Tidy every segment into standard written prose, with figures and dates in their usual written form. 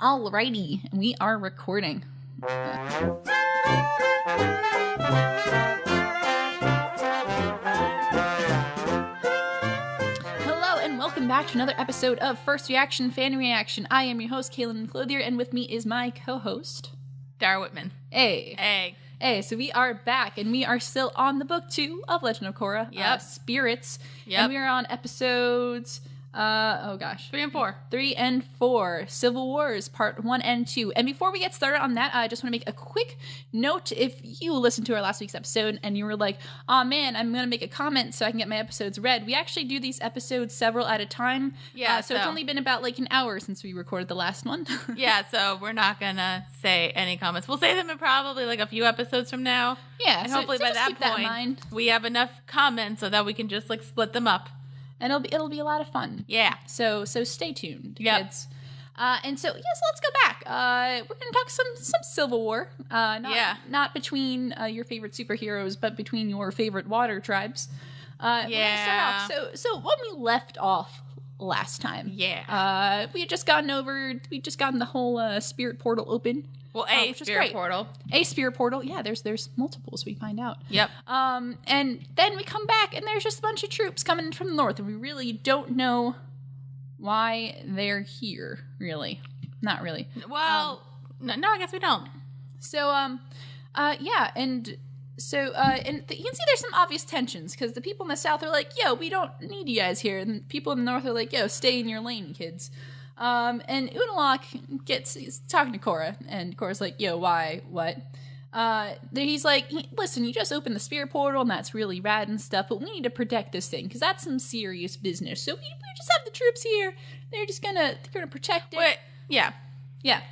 Alrighty, we are recording. Hello and welcome back to another episode of First Reaction Fan Reaction. I am your host, Kaylin Clothier, and with me is my co-host, Dara Whitman. Hey, so we are back, and we are still on the book 2 of Legend of Korra, Spirits. Yep. And we are on episodes... 3 and 4. 3 and 4. Civil Wars, part 1 and 2. And before we get started on that, I just want to make a quick note. If you listened to our last week's episode and you were like, oh man, I'm going to make a comment so I can get my episodes read. We actually do these episodes several at a time. Yeah. So it's only been about like an hour since we recorded the last one. Yeah, so we're not going to say any comments. We'll say them in probably like a few episodes from now. Yeah. And hopefully by that point, we have enough comments so that we can just like split them up. And it'll be a lot of fun. Yeah. So stay tuned, kids. And so let's go back. We're gonna talk some Civil War. Not between your favorite superheroes, but between your favorite water tribes. We're gonna start off. So when we left off last time, we had just gotten the whole spirit portal open. Well, a spirit portal. A spirit portal. Yeah, there's multiples, we find out. Yep. And then we come back, and there's just a bunch of troops coming from the north, and we really don't know why they're here, really. Not really. Well, no, I guess we don't. So, and you can see there's some obvious tensions, because the people in the south are like, yo, we don't need you guys here, and people in the north are like, yo, stay in your lane, kids. And Unalaq he's talking to Korra, and Korra's like, yo, why? What? He's like, listen, you just opened the spirit portal, and that's really rad and stuff, but we need to protect this thing, because that's some serious business. So we just have the troops here. They're gonna protect it. Wait, yeah.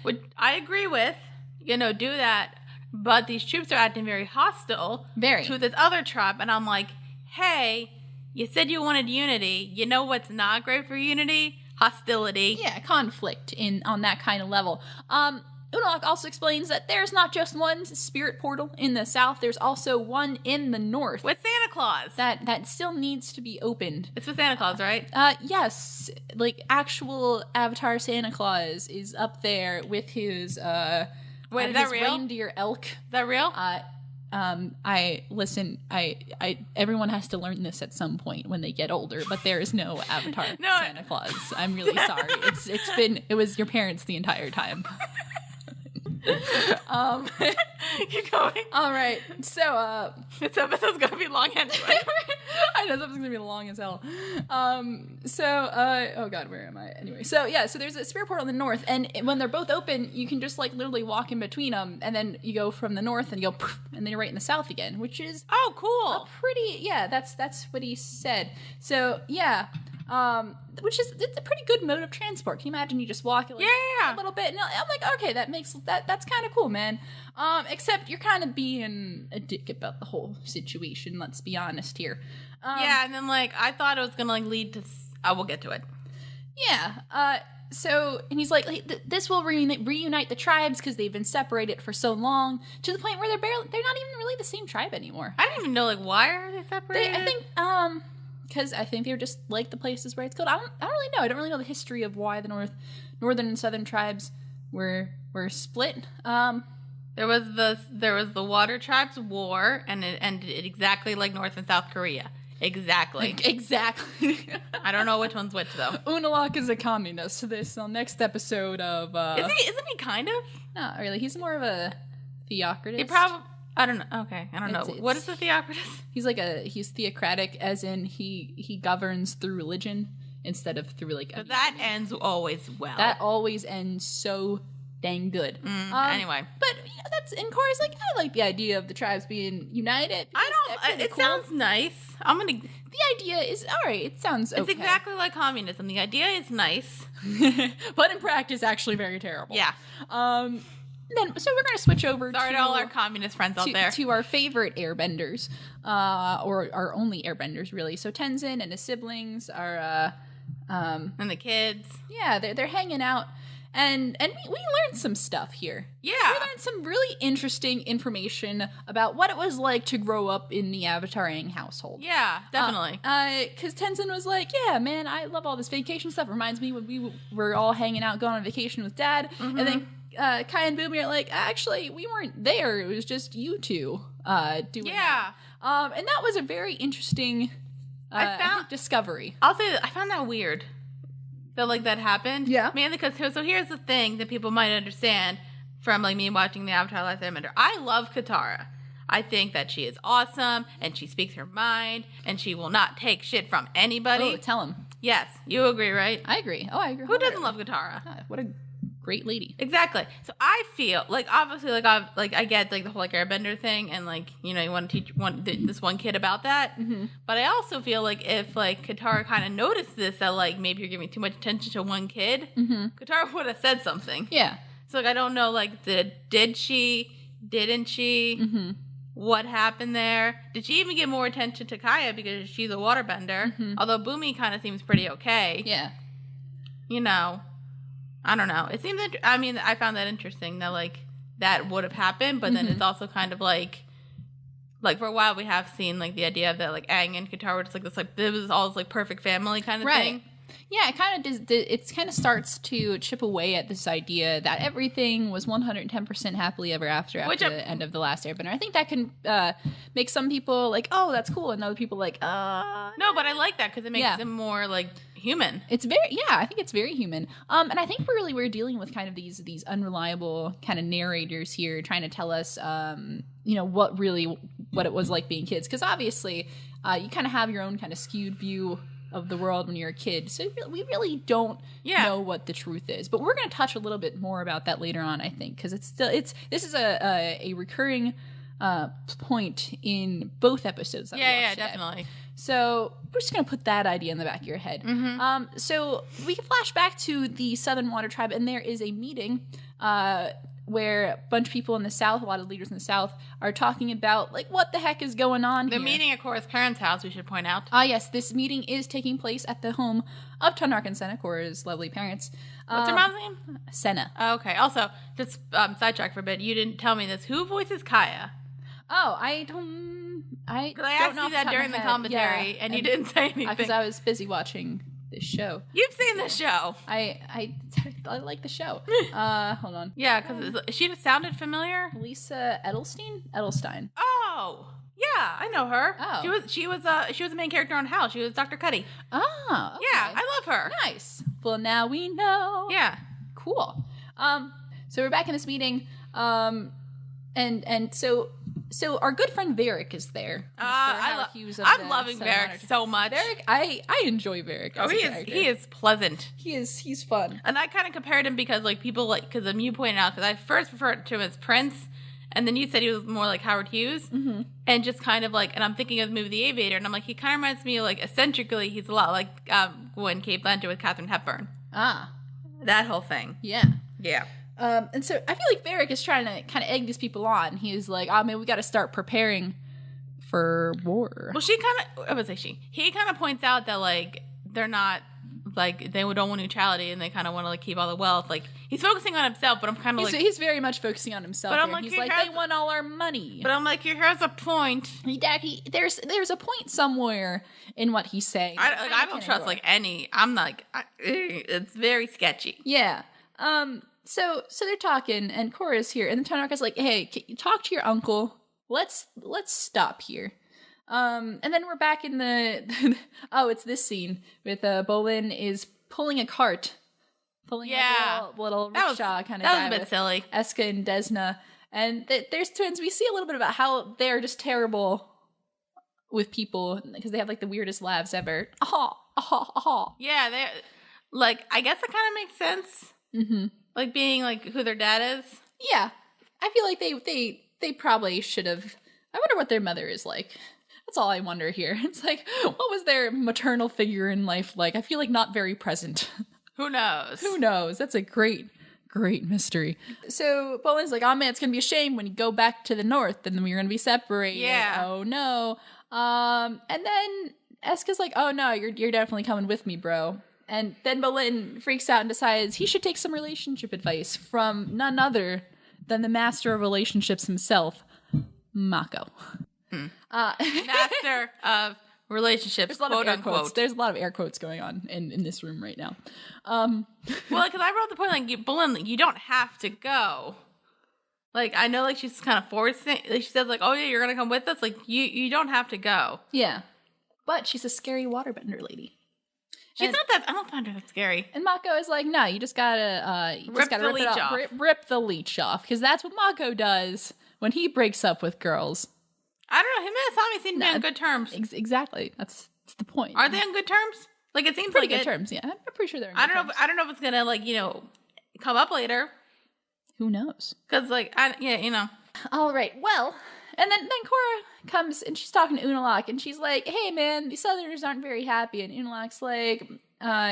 Which I agree with, do that, but these troops are acting very hostile to this other tribe, and I'm like, hey, you said you wanted unity. You know what's not great for unity? Hostility. Yeah, conflict on that kind of level. Unalaq also explains that there's not just one spirit portal in the south, there's also one in the north. With Santa Claus. That still needs to be opened. It's with Santa Claus, right? Yes. Like, actual Avatar Santa Claus is up there with his, Wait, is that real? Reindeer elk. Is that real? Everyone has to learn this at some point when they get older, but there is no Avatar Santa Claus. I'm really sorry. It was your parents the entire time. Keep going. All right. So, this episode's gonna be long anyway. I know, this episode's gonna be long as hell. Oh god, where am I? Anyway, so there's a spirit portal in the north, and when they're both open, you can just like literally walk in between them, and then you go from the north and you go, and then you're right in the south again, which is cool. That's what he said. So it's a pretty good mode of transport. Can you imagine you just walk a little bit? And I'm like, okay, that's kind of cool, man. Except you're kind of being a dick about the whole situation. Let's be honest here. And then I thought it was gonna lead to. We'll get to it. Yeah. And he's like, this will reunite the tribes because they've been separated for so long, to the point where they're not even really the same tribe anymore. I didn't even know why are they separated. I think because I think they're just like the places where it's killed. I don't really know. I don't really know the history of why the northern and southern tribes were split. There was the Water Tribes War, and it ended exactly like North and South Korea. Exactly. I don't know which one's which though. Unalaq is a communist. This next episode of. Isn't he kind of? Not really. He's more of a theocratist. He probably. I don't know. Okay, I don't know. What is the theocratist? He's theocratic, as in he governs through religion instead of through that ends always well. That always ends so dang good. Anyway, but in Korra's like, I like the idea of the tribes being united. It cool. Sounds nice. The idea is all right. It sounds okay. It's exactly like communism. The idea is nice, but in practice, actually very terrible. Yeah. So we're going to switch over to all our communist friends out there. To our favorite airbenders, or our only airbenders, really. So Tenzin and his siblings are... and the kids. Yeah, they're hanging out. And we learned some stuff here. Yeah. We learned some really interesting information about what it was like to grow up in the Avatar Aang household. Yeah, definitely. Because Tenzin was like, yeah, man, I love all this vacation stuff. Reminds me when we were all hanging out, going on vacation with Dad. Mm-hmm. And then Kai and Boomy are like, actually, we weren't there. It was just you two doing that. And that was a very interesting discovery. I'll say that I found that weird. That like that happened. Yeah. Mainly because here's the thing that people might understand from like me watching the Avatar Last Airbender. I love Katara. I think that she is awesome and she speaks her mind and she will not take shit from anybody. Oh, tell him. Yes, you agree, right? I agree. Oh, I agree. Who doesn't love Katara? God, what a great lady. Exactly. So I feel like obviously I get like the whole like airbender thing and like you want to teach this one kid about that. Mm-hmm. But I also feel like if like Katara kind of noticed this that like maybe you're giving too much attention to one kid, Katara would have said something. Yeah. So like I don't know like did she, didn't she? Mm-hmm. What happened there? Did she even give more attention to Kaya because she's a waterbender? Mm-hmm. Although Boomy kind of seems pretty okay. Yeah. I don't know. It seems I found that interesting that like that would have happened, but then it's also kind of like for a while we have seen like the idea of that like Aang and Katara were just like this like this was all this like perfect family kind of thing. Yeah, it kind of does. It kind of starts to chip away at this idea that everything was 110% happily ever after the end of The Last Airbender. I think that can make some people like, oh, that's cool, and other people like, no, but I like that because it makes them more like human. It's I think it's very human. And I think we're dealing with kind of these unreliable kind of narrators here, trying to tell us, what it was like being kids, because obviously, you kind of have your own kind of skewed view of the world when you're a kid, so we really don't know what the truth is. But we're going to touch a little bit more about that later on, I think, because this is a recurring point in both episodes that we watched today. Definitely. So we're just going to put that idea in the back of your head. Mm-hmm. So we can flash back to the Southern Water Tribe, and there is a meeting where a bunch of people in the South, a lot of leaders in the South, are talking about, like, what the heck is going on here. They're meeting at Korra's parents' house, we should point out. Yes, this meeting is taking place at the home of Tanark and Senna, Korra's lovely parents. What's her mom's name? Senna. Oh, okay. Also, just sidetrack for a bit, you didn't tell me this. Who voices Kaya? Oh, I don't asked know you that during the commentary, and you didn't say anything. Because I was busy watching this show. You've seen this show. I like the show. Hold on. Yeah, because she sounded familiar. Lisa Edelstein. Oh, yeah, I know her. Oh. She was the main character on House. She was Dr. Cuddy. Oh, okay. Yeah, I love her. Nice. Well, now we know. Yeah. Cool. So we're back in this meeting. And so our good friend Varric is there. I'm loving Varric so much. Varric, I enjoy Varric. He is pleasant. He's fun. And I kind of compared him because like people because you pointed out because I first referred to him as Prince, and then you said he was more like Howard Hughes, and just kind of like, and I'm thinking of the movie The Aviator, and I'm like he kind of reminds me of, like eccentrically he's a lot like when Kate Blanchett with Katharine Hepburn. That whole thing. Yeah. Yeah. And so I feel like Varric is trying to kind of egg these people on. He's like, oh, man, we got to start preparing for war. Well, he kind of points out that, like, they're not, like, they don't want neutrality and they kind of want to, like, keep all the wealth. Like, he's focusing on himself, but I'm kind of like... He's very much focusing on himself. But I'm like, he's like, they want all our money. But I'm like, here's a point. There's a point somewhere in what he's saying. I don't trust, like, any... I'm like... it's very sketchy. Yeah. So they're talking, and Korra's here, and then Tanarka's like, "Hey, can you talk to your uncle? Let's stop here." And then we're back in the it's this scene with Bolin is pulling a cart, a little rickshaw kind of guy. That was a bit silly. Eska and Desna, and there's twins. We see a little bit about how they're just terrible with people because they have like the weirdest laughs ever. Yeah, they like. I guess that kind of makes sense. Mm-hmm. Like being like who their dad is? Yeah. I feel like they probably should have. I wonder what their mother is like. That's all I wonder here. It's like, what was their maternal figure in life like? I feel like not very present. Who knows? Who knows? That's a great mystery. So Bolin's like, oh man, it's going to be a shame when you go back to the north and then we're going to be separated. Yeah. Oh no. And then Eska's like, oh no, you're definitely coming with me, bro. And then Bolin freaks out and decides he should take some relationship advice from none other than the master of relationships himself, Mako. Master of relationships, quote unquote. There's a lot of air quotes going on in this room right now. Well, because I wrote the point, like, Bolin, you don't have to go. Like, I know, like, she's kind of forcing, like, she says, like, oh, yeah, you're going to come with us? Like, you don't have to go. Yeah. But she's a scary waterbender lady. She's not that, I don't find her that scary. And Mako is like, no, you just gotta, rip the leech off. Because that's what Mako does when he breaks up with girls. I don't know, him and Asami seem to be on good terms. Exactly. That's the point. Are they on good terms? Like, it seems pretty like good terms, yeah. I'm pretty sure they're on good terms. I don't know if it's gonna, like, you know, come up later. Who knows? Because, like, you know. All right, well, and then Korra comes and she's talking to Unalaq and she's like, hey, man, the Southerners aren't very happy. And Unalaq's like,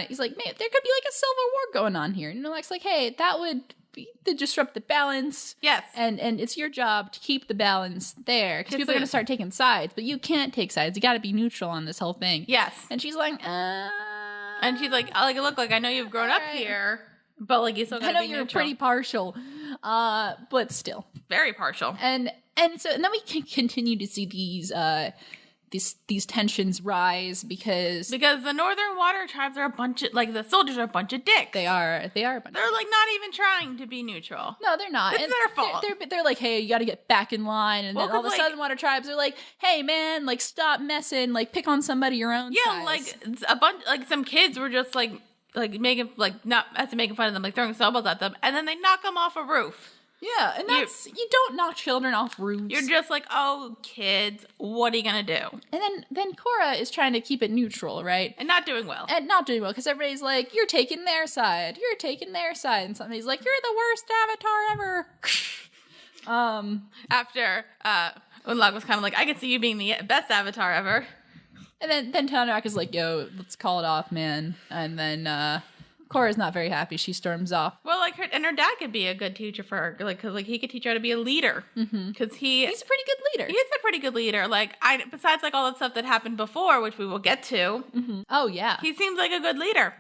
he's like, man, there could be like a civil war going on here. And Unalaq's like, hey, that would disrupt the balance. Yes. And it's your job to keep the balance there because people are going to start taking sides, but you can't take sides. You got to be neutral on this whole thing. Yes. And she's like, and she's like, look, like, I know you've grown up here, but, like, you still got to be neutral. I know you're pretty partial, but still. Very partial. And then we can continue to see these tensions rise because the Northern Water Tribes are a bunch of, like, the soldiers are a bunch of dicks. They are a bunch. They're, like, not even trying to be neutral. No, they're not. It's their fault. They're like, hey, you got to get back in line. And then all the Southern Water Tribes are like, hey, man, like, stop messing. Like, pick on somebody your own size. Like, a bunch, like, some kids were just, like making, like, not as to making fun of them, like, throwing snowballs at them. And then they knock them off a roof. Yeah, and you don't knock children off roofs. You're just like, oh, kids, what are you gonna do? And then Korra is trying to keep it neutral, right? And not doing well. Because everybody's like, you're taking their side. You're taking their side. And somebody's like, you're the worst avatar ever. After Unalaq was kind of like, I could see you being the best avatar ever. And then Tanrak is like, yo, let's call it off, man. And then Korra's not very happy. She storms off. Well, like, her dad could be a good teacher for her, like, because, like, he could teach her how to be a leader. Because he's a pretty good leader. He is a pretty good leader. Like, besides, like, all the stuff that happened before, which we will get to. Mm-hmm. Oh yeah, he seems like a good leader.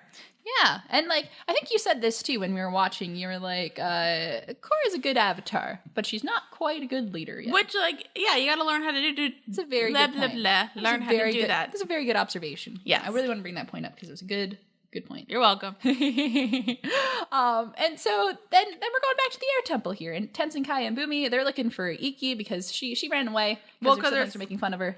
Yeah, and, like, I think you said this too when we were watching. You were like, Korra's a good avatar, but she's not quite a good leader yet. Which, like, yeah, you got to learn how to do. It's a very good point. Learn how to do that. That's a very good observation. Yes, I really want to bring that point up because it was a good point. You're welcome. And so then we're going back to the air temple here. And Tenzin, Kai, and Bumi, they're looking for Iki because she ran away. Because they're making fun of her.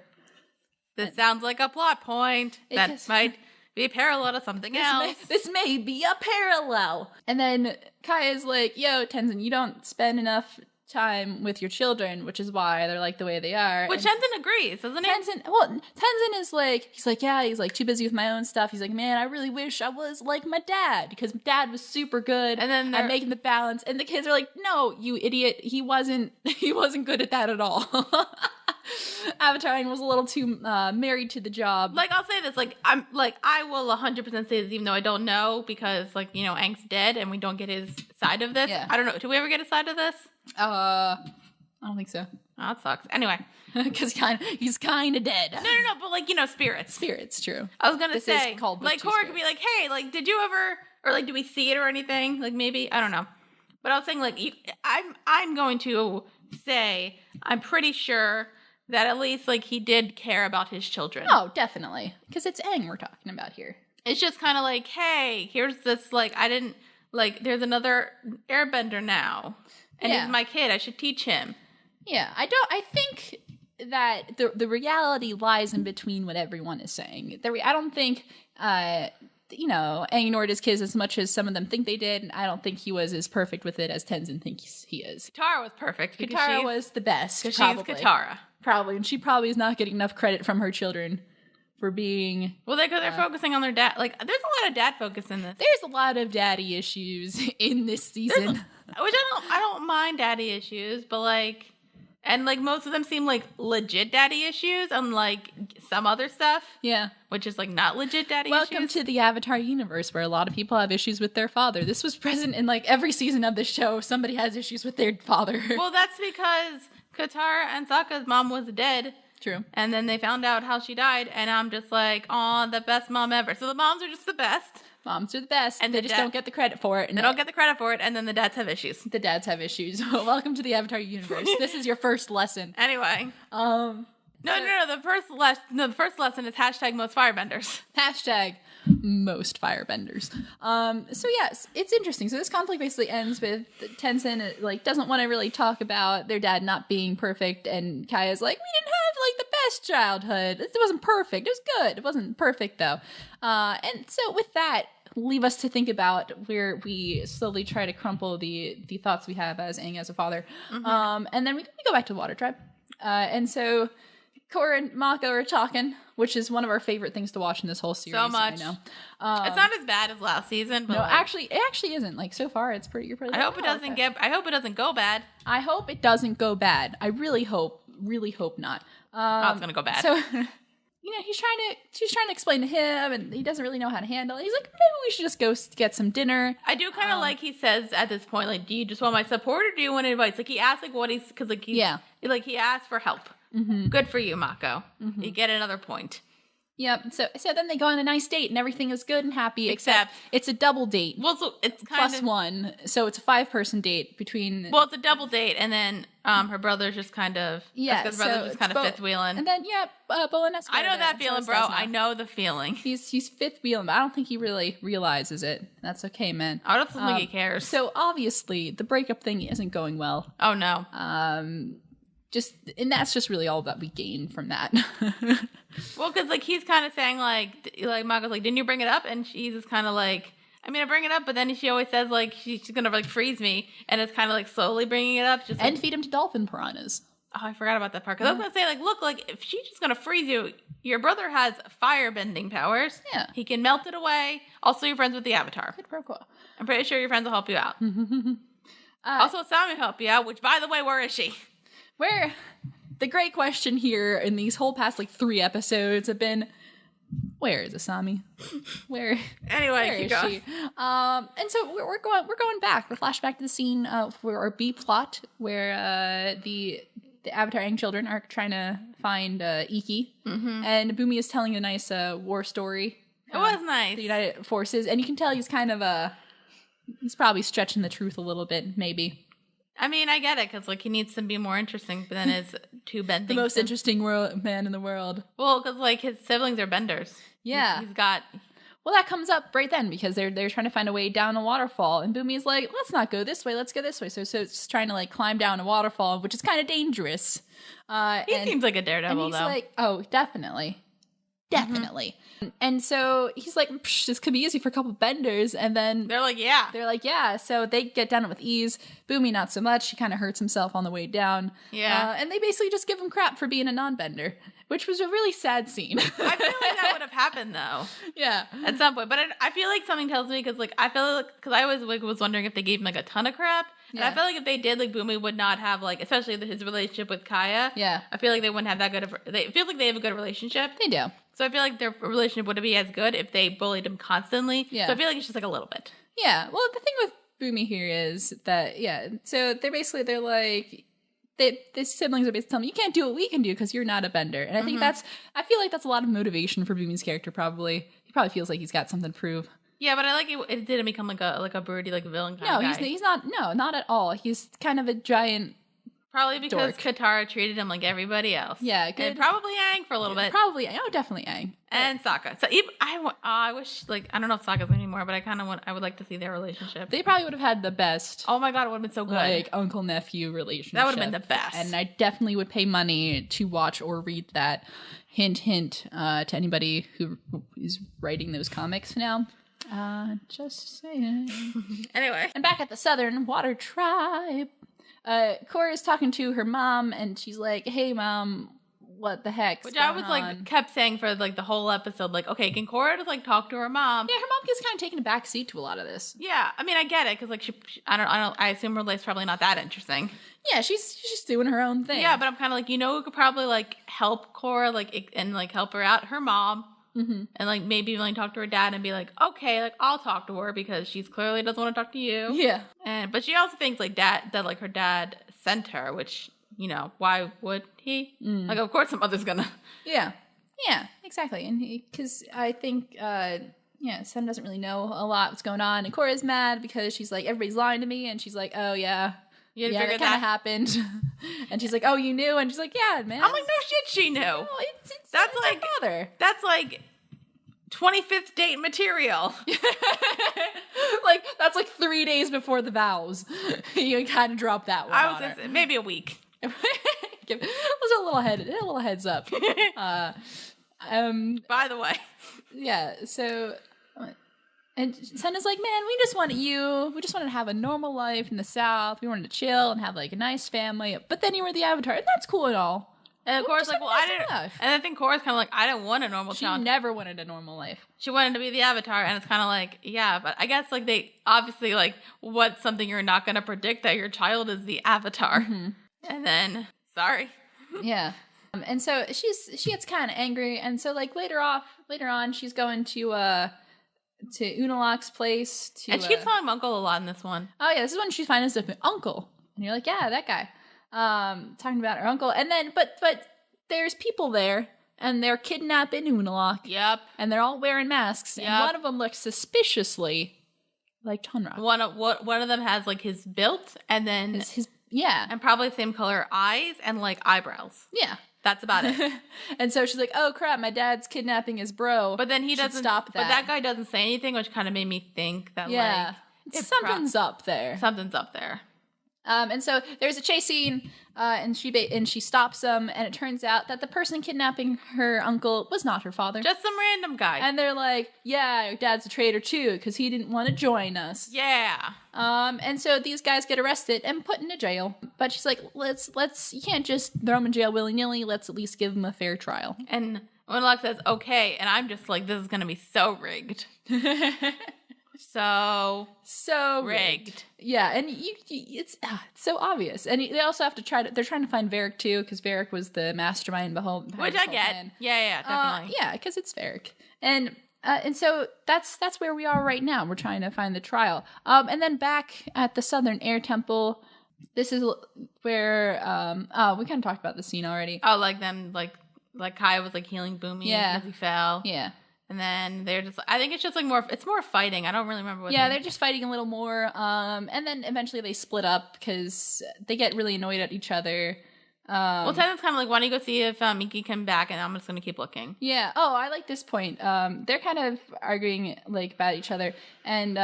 This sounds like a plot point. That might be a parallel to something else. This may be a parallel. And then Kai is like, yo, Tenzin, you don't spend enough time with your children, which is why they're like the way they are. Which Tenzin agrees, doesn't he? Tenzin is like, he's like too busy with my own stuff. He's like, man, I really wish I was like my dad because dad was super good and then at making the balance. And the kids are like, no, you idiot, he wasn't good at that at all. Avataring was a little too married to the job. Like, I'll say this, like, I will 100% say this even though I don't know because, like, you know, Aang's dead and we don't get his side of this. Yeah. I don't know. Do we ever get a side of this? I don't think so. Oh, that sucks. Anyway. Because he's kind of dead. No, but, like, you know, spirits. Spirits, true. I was going to say, like, Korra could be like, hey, like, did you ever, or, like, do we see it or anything? Like, maybe, I don't know. But I was saying, like, I'm going to say, I'm pretty sure that at least, like, he did care about his children. Oh, definitely. Because it's Aang we're talking about here. It's just kind of like, hey, here's this, like, there's another airbender now. And he's my kid. I should teach him. Yeah, I think that the reality lies in between what everyone is saying. I don't think, you know, Aang ignored his kids as much as some of them think they did. And I don't think he was as perfect with it as Tenzin thinks he is. Katara was perfect. Katara was the best. Because she's Katara. Probably. And she probably is not getting enough credit from her children for being... Well, they're focusing on their dad. Like, there's a lot of dad focus in this. There's a lot of daddy issues in this season. Which I don't mind daddy issues, but, like... And, like, most of them seem like legit daddy issues, unlike some other stuff. Yeah. Which is, like, not legit daddy issues. Welcome to the Avatar universe, where a lot of people have issues with their father. This was present in, like, every season of the show. Somebody has issues with their father. Well, that's because Katara and Sokka's mom was dead. True. And then they found out how she died, and I'm just like, aw, the best mom ever. So the moms are just the best. Moms are the best, and they just don't get the credit for it. And they don't get the credit for it, and then the dads have issues. The dads have issues. Welcome to the Avatar universe. This is your first lesson. Anyway. No. The first lesson is hashtag most firebenders. Hashtag most firebenders. So yes, it's interesting. So this conflict basically ends with Tenzin like doesn't want to really talk about their dad not being perfect, and Kaya's like, we didn't have like the best childhood. It wasn't perfect. It was good. It wasn't perfect though. And so with that, leave us to think about where we slowly try to crumple the thoughts we have as Aang as a father. And then we go back to the Water Tribe. And so Korra and Mako are talking, which is one of our favorite things to watch in this whole series. So much. I know. It's not as bad as last season, but no, actually, it actually isn't. Like so far, it's pretty. You're pretty. I hope it doesn't go bad. I hope it doesn't go bad. I really hope not. It's gonna go bad. So, she's trying to explain to him, and he doesn't really know how to handle it. He's like, maybe we should just go get some dinner. I do kind of like he says at this point, like, do you just want my support or do you want advice? Like he asked, like, what he's because like he he asked for help. Good for you, Mako. You get another point. Yep. So then they go on a nice date and everything is good and happy, except it's a double date. Well, so it's plus one, so it's a 5-person date between. Well, it's a double date, and then her brother's just kind of because brother's just kind of fifth wheeling, and then Bo and Esco. I know that feeling, bro. I know the feeling. He's fifth wheeling, but I don't think he really realizes it. That's okay, man. I don't think he cares. So obviously the breakup thing isn't going well. Oh no. And that's just really all that we gain from that. Well, because like he's kind of saying like Mako's like, didn't you bring it up? And she's just kind of like, I mean, I bring it up, but then she always says like she's gonna like freeze me, and it's kind of like slowly bringing it up, just and feed him to dolphin piranhas. Oh, I forgot about that part. Because I was gonna say like, look, like if she's just gonna freeze you, your brother has fire bending powers. Yeah, he can melt it away. Also, you're friends with the Avatar. Good pro quo. I'm pretty sure your friends will help you out. Also, Sam will help you out. Which, by the way, where is she? Where the great question here in these whole past like 3 episodes have been, where is Asami? Where is she? And so we're going back. We're flashback to the scene for our B plot where the Avatar Aang children are trying to find Iki, and Bumi is telling a nice war story. It was nice. The United Forces, and you can tell he's kind of he's probably stretching the truth a little bit, maybe. I mean, I get it, because, like, he needs to be more interesting than his two bending. The most interesting man in the world. Well, because, like, his siblings are benders. Yeah. He's got... Well, that comes up right then, because they're trying to find a way down a waterfall, and Bumi's like, let's not go this way, let's go this way. So it's trying to, like, climb down a waterfall, which is kind of dangerous. He seems like a daredevil, and he's though. Like, oh, definitely. And so he's like, this could be easy for a couple benders. And then they're like, yeah. So they get down it with ease. Bumi, not so much. He kind of hurts himself on the way down. Yeah. And they basically just give him crap for being a non-bender, which was a really sad scene. I feel like that would have happened, though. Yeah. At some point. But I feel like something tells me, because, like, I feel like, because I always like, was wondering if they gave him, like, a ton of crap. And I feel like if they did, like, Bumi would not have, like, especially his relationship with Kaya. Yeah. I feel like they wouldn't have that good of... It feels like they have a good relationship. They do. So I feel like their relationship wouldn't be as good if they bullied him constantly. Yeah. So I feel like it's just, like, a little bit. Yeah. Well, the thing with Bumi here is that, so they're like... The siblings are basically telling me, you can't do what we can do because you're not a bender. And I think I feel like that's a lot of motivation for Bumi's character, probably. He probably feels like he's got something to prove. Yeah, but I like it didn't become like a broody, like, villain kind of guy. He's not. No, not at all. He's kind of a giant. Probably because dork. Katara treated him like everybody else. Yeah, good. And probably Aang for a little bit. Probably, definitely Aang. And Sokka. So I wish, like, I don't know if Sokka's anymore, but I would like to see their relationship. They probably would have had the best. Oh my god, it would have been so good. Like uncle nephew relationship. That would have been the best. And I definitely would pay money to watch or read that. Hint, hint to anybody who is writing those comics now. Just saying. Anyway. And back at the Southern Water Tribe, Korra is talking to her mom, and she's like, hey, Mom, what the heck? Which I was, like, kept saying for, like, the whole episode, like, okay, can Korra just, like, talk to her mom? Yeah, her mom gets kind of taking a back seat to a lot of this. Yeah, I mean, I get it, because, like, I assume her life's probably not that interesting. Yeah, she's just doing her own thing. Yeah, but I'm kind of like, who could probably, like, help Korra, like, and, like, help her out? Her mom. Mm-hmm. And, like, maybe even, like, talk to her dad and be like, okay, like, I'll talk to her because she's clearly doesn't want to talk to you. Yeah. But she also thinks, like, that like, her dad sent her, which, you know, why would he? Like, of course, the mother's gonna. Yeah, exactly. And because I think, Sen doesn't really know a lot what's going on, and Korra's mad because she's like, everybody's lying to me, and she's like, oh yeah. You that kind of happened. And she's like, oh, you knew? And she's like, yeah, man. I'm like, no shit, she knew. No, that's like her father. That's like 25th date material. Like, that's like 3 days before the vows. You kind of drop that one. I was gonna say, maybe a week. Give us a little heads up. By the way. Yeah, so... And Senna's like, man, we just wanted to have a normal life in the South. We wanted to chill and have, like, a nice family. But then you were the Avatar, and that's cool and all. And of course, like, well, I didn't... And I think Korra's kind of like, I didn't want a normal child. She never wanted a normal life. She wanted to be the Avatar, and it's kind of like, yeah, but I guess, like, they... Obviously, like, what's something you're not going to predict that your child is the Avatar? Mm-hmm. And then, sorry. Yeah. And so she gets kind of angry, and so, like, later on, she's going to Unalak's place and she keeps calling him uncle a lot in this one. Oh yeah, this is when she finds his uncle, and you're like, yeah, that guy. Talking about her uncle, and then but there's people there, and they're kidnapping Unalak. Yep. And they're all wearing masks, and one of them looks suspiciously like Tonraq. One of them has like his built, and then his and probably the same color eyes and like eyebrows. Yeah. That's about it. And so she's like, oh, crap, my dad's kidnapping his bro. But then he doesn't stop that. But that guy doesn't say anything, which kind of made me think that, something's up there. Something's up there. And so there's a chase scene, and she stops them, and it turns out that the person kidnapping her uncle was not her father. Just some random guy. And they're like, yeah, your dad's a traitor too, because he didn't want to join us. Yeah. And so these guys get arrested and put into jail. But she's like, let's, you can't just throw them in jail willy-nilly. Let's at least give them a fair trial. And Unalak says, okay. And I'm just like, this is going to be so rigged. So rigged. Yeah, and it's so obvious. And they also have to they're trying to find Varric too, because Varric was the mastermind behind which I get. Plan. Yeah, definitely. Yeah, because it's Varric. And so that's where we are right now. We're trying to find the trial. And then back at the Southern Air Temple, this is where we kind of talked about the scene already. Oh, like them like Kaya was like healing Boomy because he fell. Yeah. And then they're just, I think it's just like it's more fighting. I don't really remember what. Yeah, they're just fighting a little more. And then eventually they split up because they get really annoyed at each other. Well, Tenzin's kind of like, why don't you go see if Miki come back, and I'm just going to keep looking. Yeah. Oh, I like this point. They're kind of arguing like about each other, and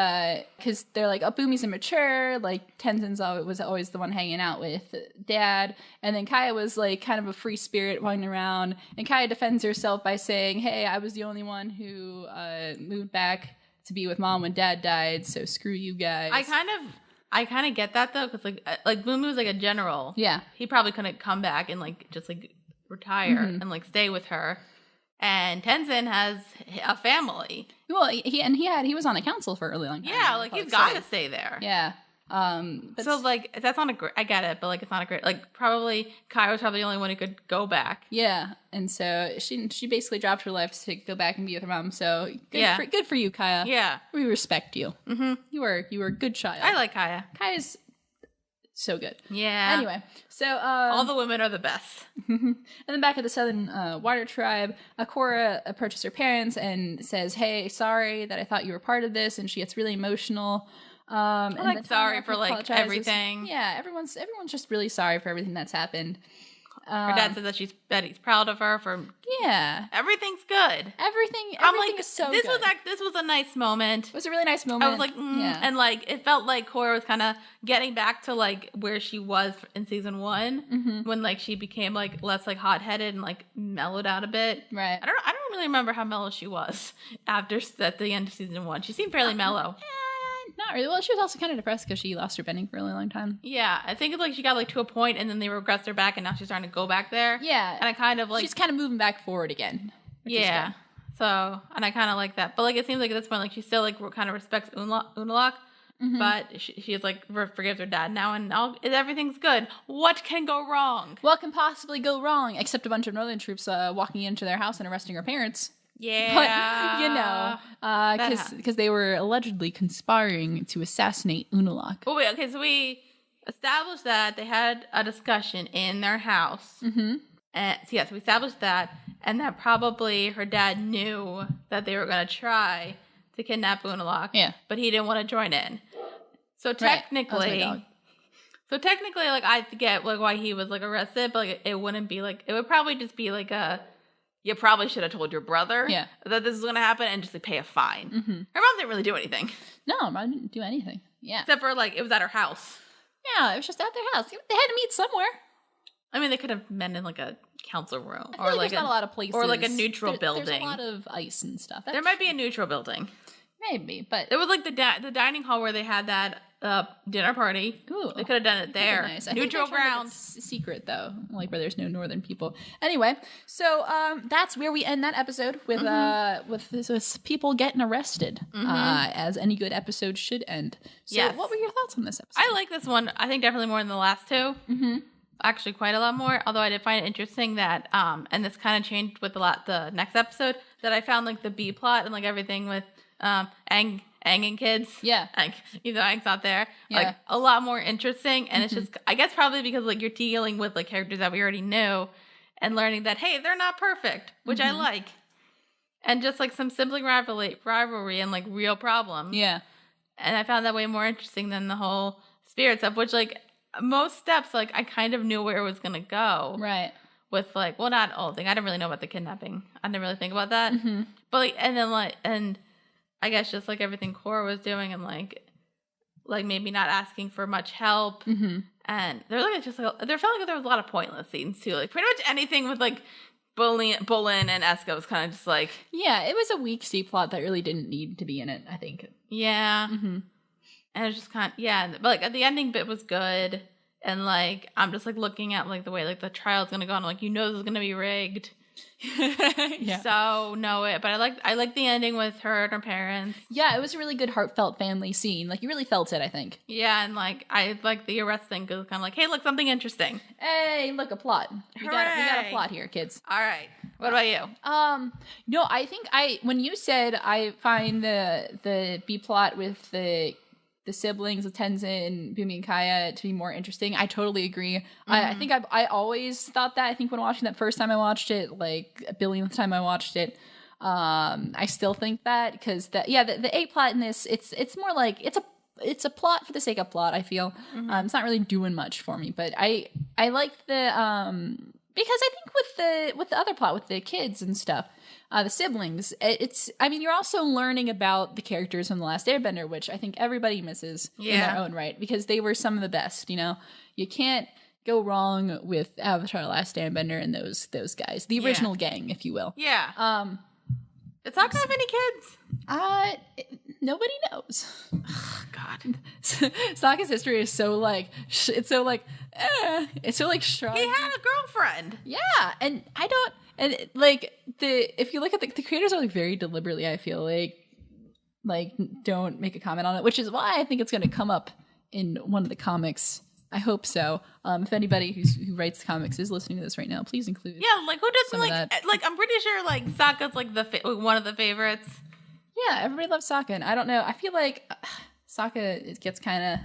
because they're like, oh, Boomy's immature. Like Tenzin's was always the one hanging out with Dad, and then Kaya was like kind of a free spirit wandering around, and Kaya defends herself by saying, hey, I was the only one who moved back to be with Mom when Dad died, so screw you guys. I kind of get that though, because like Boomy was like a general. Yeah, he probably couldn't come back and like just like retire and like stay with her. And Tenzin has a family. Well, he was on a council for a really long time. Yeah, like he's got to stay there. Yeah. So like that's not a great. I get it, but like it's not a great. Like probably Kai was probably the only one who could go back. Yeah, and so she basically dropped her life to go back and be with her mom. So good for you, Kaya. Yeah, we respect you. Mm-hmm. You were a good child. I like Kaya. Kaya's so good. Yeah. Anyway, so all the women are the best. And then back at the Southern Water Tribe, Korra approaches her parents and says, "Hey, sorry that I thought you were part of this," and she gets really emotional. I'm like sorry for like everything. Yeah, everyone's just really sorry for everything that's happened. Her dad says that he's proud of her for everything's good. Everything is so this good. This was a nice moment. It was a really nice moment. I was like, and like it felt like Korra was kind of getting back to like where she was in season 1 when like she became like less like hot headed and like mellowed out a bit. Right. I don't really remember how mellow she was at the end of season 1. She seemed fairly mellow. Not really. Well, she was also kind of depressed because she lost her bending for a really long time. Yeah, I think like she got like to a point and then they regressed her back and now she's starting to go back there. Yeah. And I kind of like... She's kind of moving back forward again. Yeah. So, and I kind of like that. But like it seems like at this point like she still like kind of respects Unalak, but she's like forgives her dad now and everything's good. What can go wrong? What can possibly go wrong? Except a bunch of Northern troops walking into their house and arresting her parents. Yeah, but because they were allegedly conspiring to assassinate Unalak. Oh wait, okay, so established that they had a discussion in their house. Mm-hmm. And so, yes, we established that. And that probably her dad knew that they were going to try to kidnap Unalaq. Yeah. But he didn't want to join in. So technically, like, I get like why he was like arrested, but like it wouldn't be like, it would probably just be like you probably should have told your brother that this was going to happen and just like pay a fine. Mm-hmm. Her mom didn't really do anything. No, mom didn't do anything. Yeah. Except for like, it was at her house. Yeah, it was just at their house. They had to meet somewhere. I mean, they could have met in like a council room or like there's not a lot of places, or like a neutral building. There's a lot of ice and stuff. There might be a neutral building. Maybe, but it was like the dining hall where they had that dinner party. Ooh, they could have done it there. Nice. Neutral ground. Secret though, like where there's no northern people. Anyway, so that's where we end that episode with with people getting arrested, as any good episode should end. So, what were your thoughts on this episode? I like this one. I think definitely more than the last two. Mm-hmm. Actually, quite a lot more. Although I did find it interesting that, and this kind of changed with the next episode, that I found like the B plot and like everything with Aang and kids. Yeah. Aang, even though Aang's not there. Yeah. Like a lot more interesting. And it's just, I guess probably because like you're dealing with like characters that we already know and learning that, hey, they're not perfect, which I like. And just like some sibling rivalry and like real problems. Yeah. And I found that way more interesting than the whole spirit stuff, which like most steps, like I kind of knew where it was going to go. Right. With like, well, not all thing. I didn't really know about the kidnapping. I didn't really think about that. Mm-hmm. But like, and then like, and I guess just like everything Korra was doing and like maybe not asking for much help. Mm-hmm. And there felt like there was a lot of pointless scenes too. Like pretty much anything with like Bolin and Eska was kind of just like, yeah, it was a weak C plot that really didn't need to be in it, I think. Yeah. Mm-hmm. And it was just kind of, but like the ending bit was good. And like, I'm just like looking at like the way like the trial's going to go on. Like, this is going to be rigged. Yeah. So know it. But I like the ending with her and her parents. Yeah, it was a really good heartfelt family scene. Like you really felt it, I think. Yeah, and like I like the arrest thing because kind of like, hey, look, something interesting. Hey, look, a plot. We got a plot here, kids. All right. What about you? No, I think when you said I find the B plot with the siblings of Tenzin, Bumi, and Kaya to be more interesting. I totally agree. Mm-hmm. I think I always thought that. I think when watching that first time I watched it, like a billionth time I watched it, I still think that because the A plot in this, it's more like it's a plot for the sake of plot. I feel it's not really doing much for me, but I like the because I think with the other plot with the kids and stuff. The siblings, you're also learning about the characters from The Last Airbender, which I think everybody misses in their own right, because they were some of the best, You can't go wrong with Avatar: The Last Airbender and those guys. The original gang, if you will. Yeah. It's not gonna have any kids. Nobody knows. Oh, God. Sokka's history is so like, it's so like shrugged. He had a girlfriend. Yeah, and I don't... And like if you look at the creators are like very deliberately, I feel like don't make a comment on it, which is why I think it's going to come up in one of the comics. I hope so. If anybody who writes comics is listening to this right now, please include. Yeah, like who doesn't like I'm pretty sure like Sokka's like one of the favorites. Yeah, everybody loves Sokka, and I don't know. I feel like Sokka gets kind of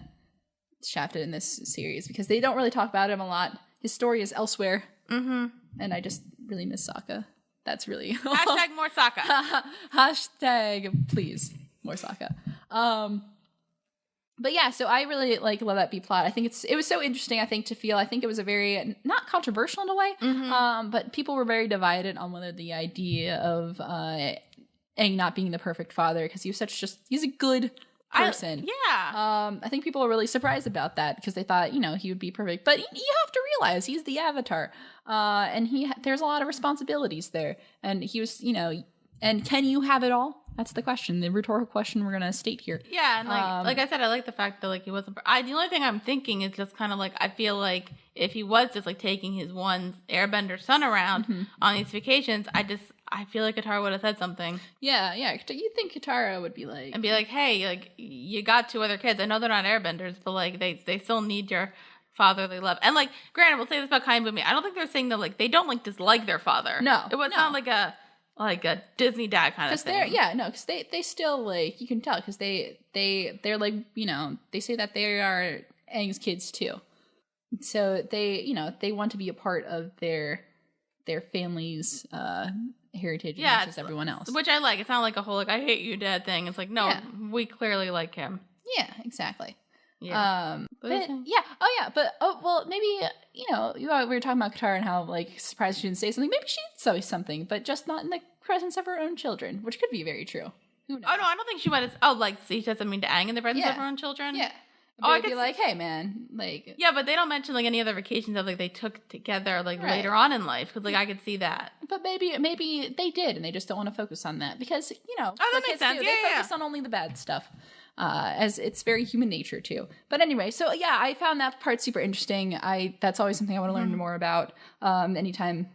shafted in this series because they don't really talk about him a lot. His story is elsewhere. Mm-hmm. And I just really miss Sokka. That's really... Hashtag more Sokka. Hashtag, please, more Sokka. But yeah, so I really love that B plot. I think it was so interesting, I think, to feel. I think it was a very, not controversial in a way, but people were very divided on whether the idea of Aang not being the perfect father, because he's a good person. I think people are really surprised about that because they thought, he would be perfect. But you have to realize he's the Avatar. And there's a lot of responsibilities there. And he was, and can you have it all? That's the question, the rhetorical question we're going to state here. Yeah, and like I said, I like the fact that he wasn't... the only thing I'm thinking is just kind of I feel like if he was just taking his one airbender son around on these vacations, I feel like Katara would have said something. Yeah. You'd think Katara would be like... And be like, hey, you got 2 other kids. I know they're not airbenders, but they still need your fatherly love. And granted, we'll say this about Kai and Bumi. I don't think they're saying that they don't dislike their father. No. It was not like a Disney dad kind of thing. Because they still you can tell because they're they say that they are Aang's kids too. So they want to be a part of their family's heritage as much as everyone else. Which I like. It's not like a whole, like, I hate you, Dad thing. It's like, no, we clearly like him. Yeah, exactly. Yeah. But maybe, we were talking about Katara and how, like, surprised she didn't say something. Maybe she did say something, but just not in the presence of her own children, which could be very true. Who knows? Oh, no, I don't think she might have, she said something to Aang in the presence of her own children? Yeah. I'd be like, hey, man, like... Yeah, but they don't mention, like, any other vacations that, like, they took together, like, later on in life, because, like, I could see that. But maybe they did, and they just don't want to focus on that, because, that makes sense. They focus on only the bad stuff, as it's very human nature, too. But anyway, so, yeah, I found that part super interesting. That's always something I want to learn more about, anytime...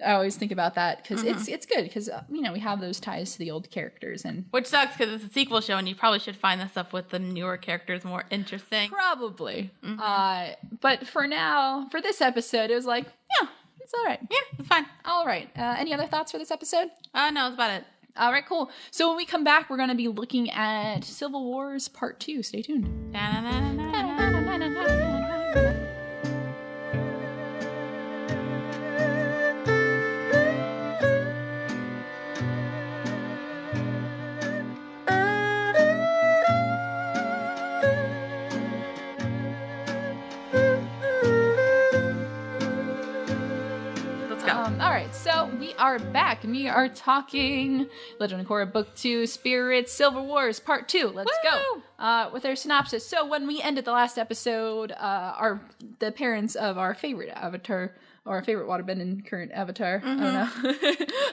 I always think about that because it's good because we have those ties to the old characters, and which sucks because it's a sequel show and you probably should find the stuff with the newer characters more interesting. Probably, but for now, for this episode, it was like, yeah, it's all right. Yeah, it's fine. All right. Any other thoughts for this episode? No, that's about it. All right, cool. So when we come back, we're going to be looking at Civil Wars Part 2. Stay tuned. So we are back, and we are talking Legend of Korra Book 2, Spirit Silver Wars Part 2. Let's go with our synopsis. So when we ended the last episode, the parents of our favorite avatar, or our favorite waterbending current avatar, I don't know,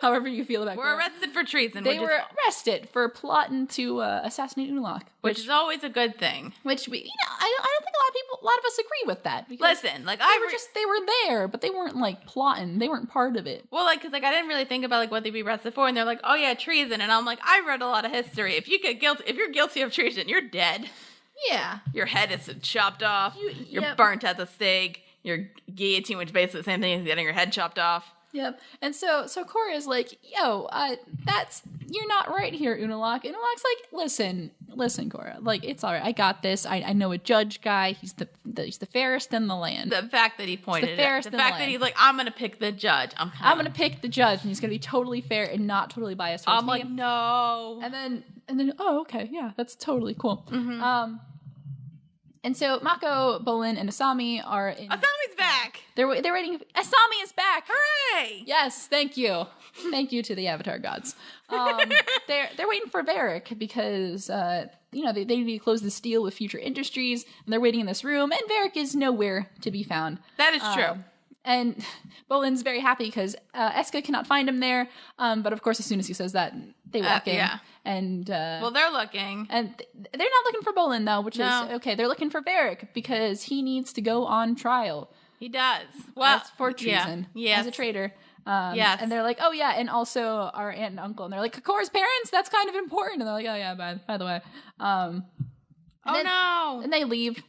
however you feel about it. We're arrested for treason. They were arrested for plotting to assassinate Unalaq. Which is always a good thing. Which we, I don't think a lot of us agree with that. Listen, like they were there, but they weren't like plotting. They weren't part of it. Well, like, cause like I didn't really think about like what they'd be arrested for, and they're like, oh yeah, treason, and I'm like, I read a lot of history. If you're guilty of treason, you're dead. Yeah, your head is chopped off. You're burnt at the stake. You're guillotine, which is basically the same thing as getting your head chopped off. Yep. And so Korra is like, yo, you're not right here, Unalaq. And Unalaq's like, listen, Korra, like, it's all right. I got this. I know a judge guy. He's the fairest in the land. The fact that he pointed it out. The fact that he's like, I'm going to pick the judge. I'm going to pick the judge, and he's going to be totally fair and not totally biased towards me. I'm like, no. And then, oh, okay, yeah, that's totally cool. Mm-hmm. And so Mako, Bolin, and Asami are in... Asami's back! They're waiting... Asami is back! Hooray! Yes, thank you. Thank you to the Avatar gods. They're waiting for Varric because, they need to close this deal with Future Industries, and they're waiting in this room, and Varric is nowhere to be found. That is true. And Bolin's very happy because Eska cannot find him there. But of course, as soon as he says that, they walk in. Yeah. And they're looking. And they're not looking for Bolin, though, which is okay. They're looking for Varric because he needs to go on trial. He does. Well, for treason. Yeah. As a traitor. Yes. And they're like, oh, yeah. And also our aunt and uncle. And they're like, Korra's parents? That's kind of important. And they're like, oh, yeah, by the way. No. And they leave.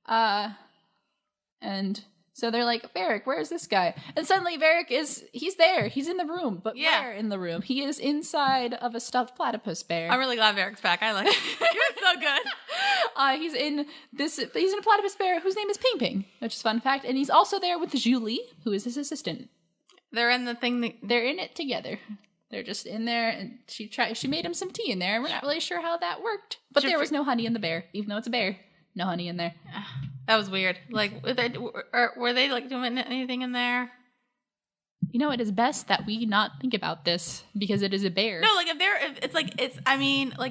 And... So they're like, Varric, where's this guy? And suddenly Varric he's there. He's in the room. But where in the room? He is inside of a stuffed platypus bear. I'm really glad Varric's back. I like it. You're so good. He's in a platypus bear whose name is Ping Ping, which is a fun fact. And he's also there with Julie, who is his assistant. They're in the thing they're in it together. They're just in there, and she made him some tea in there. We're not really sure how that worked. But there was no honey in the bear, even though it's a bear. No honey in there. That was weird. Like, were they like doing anything in there? It is best that we not think about this because it is a bear. No, like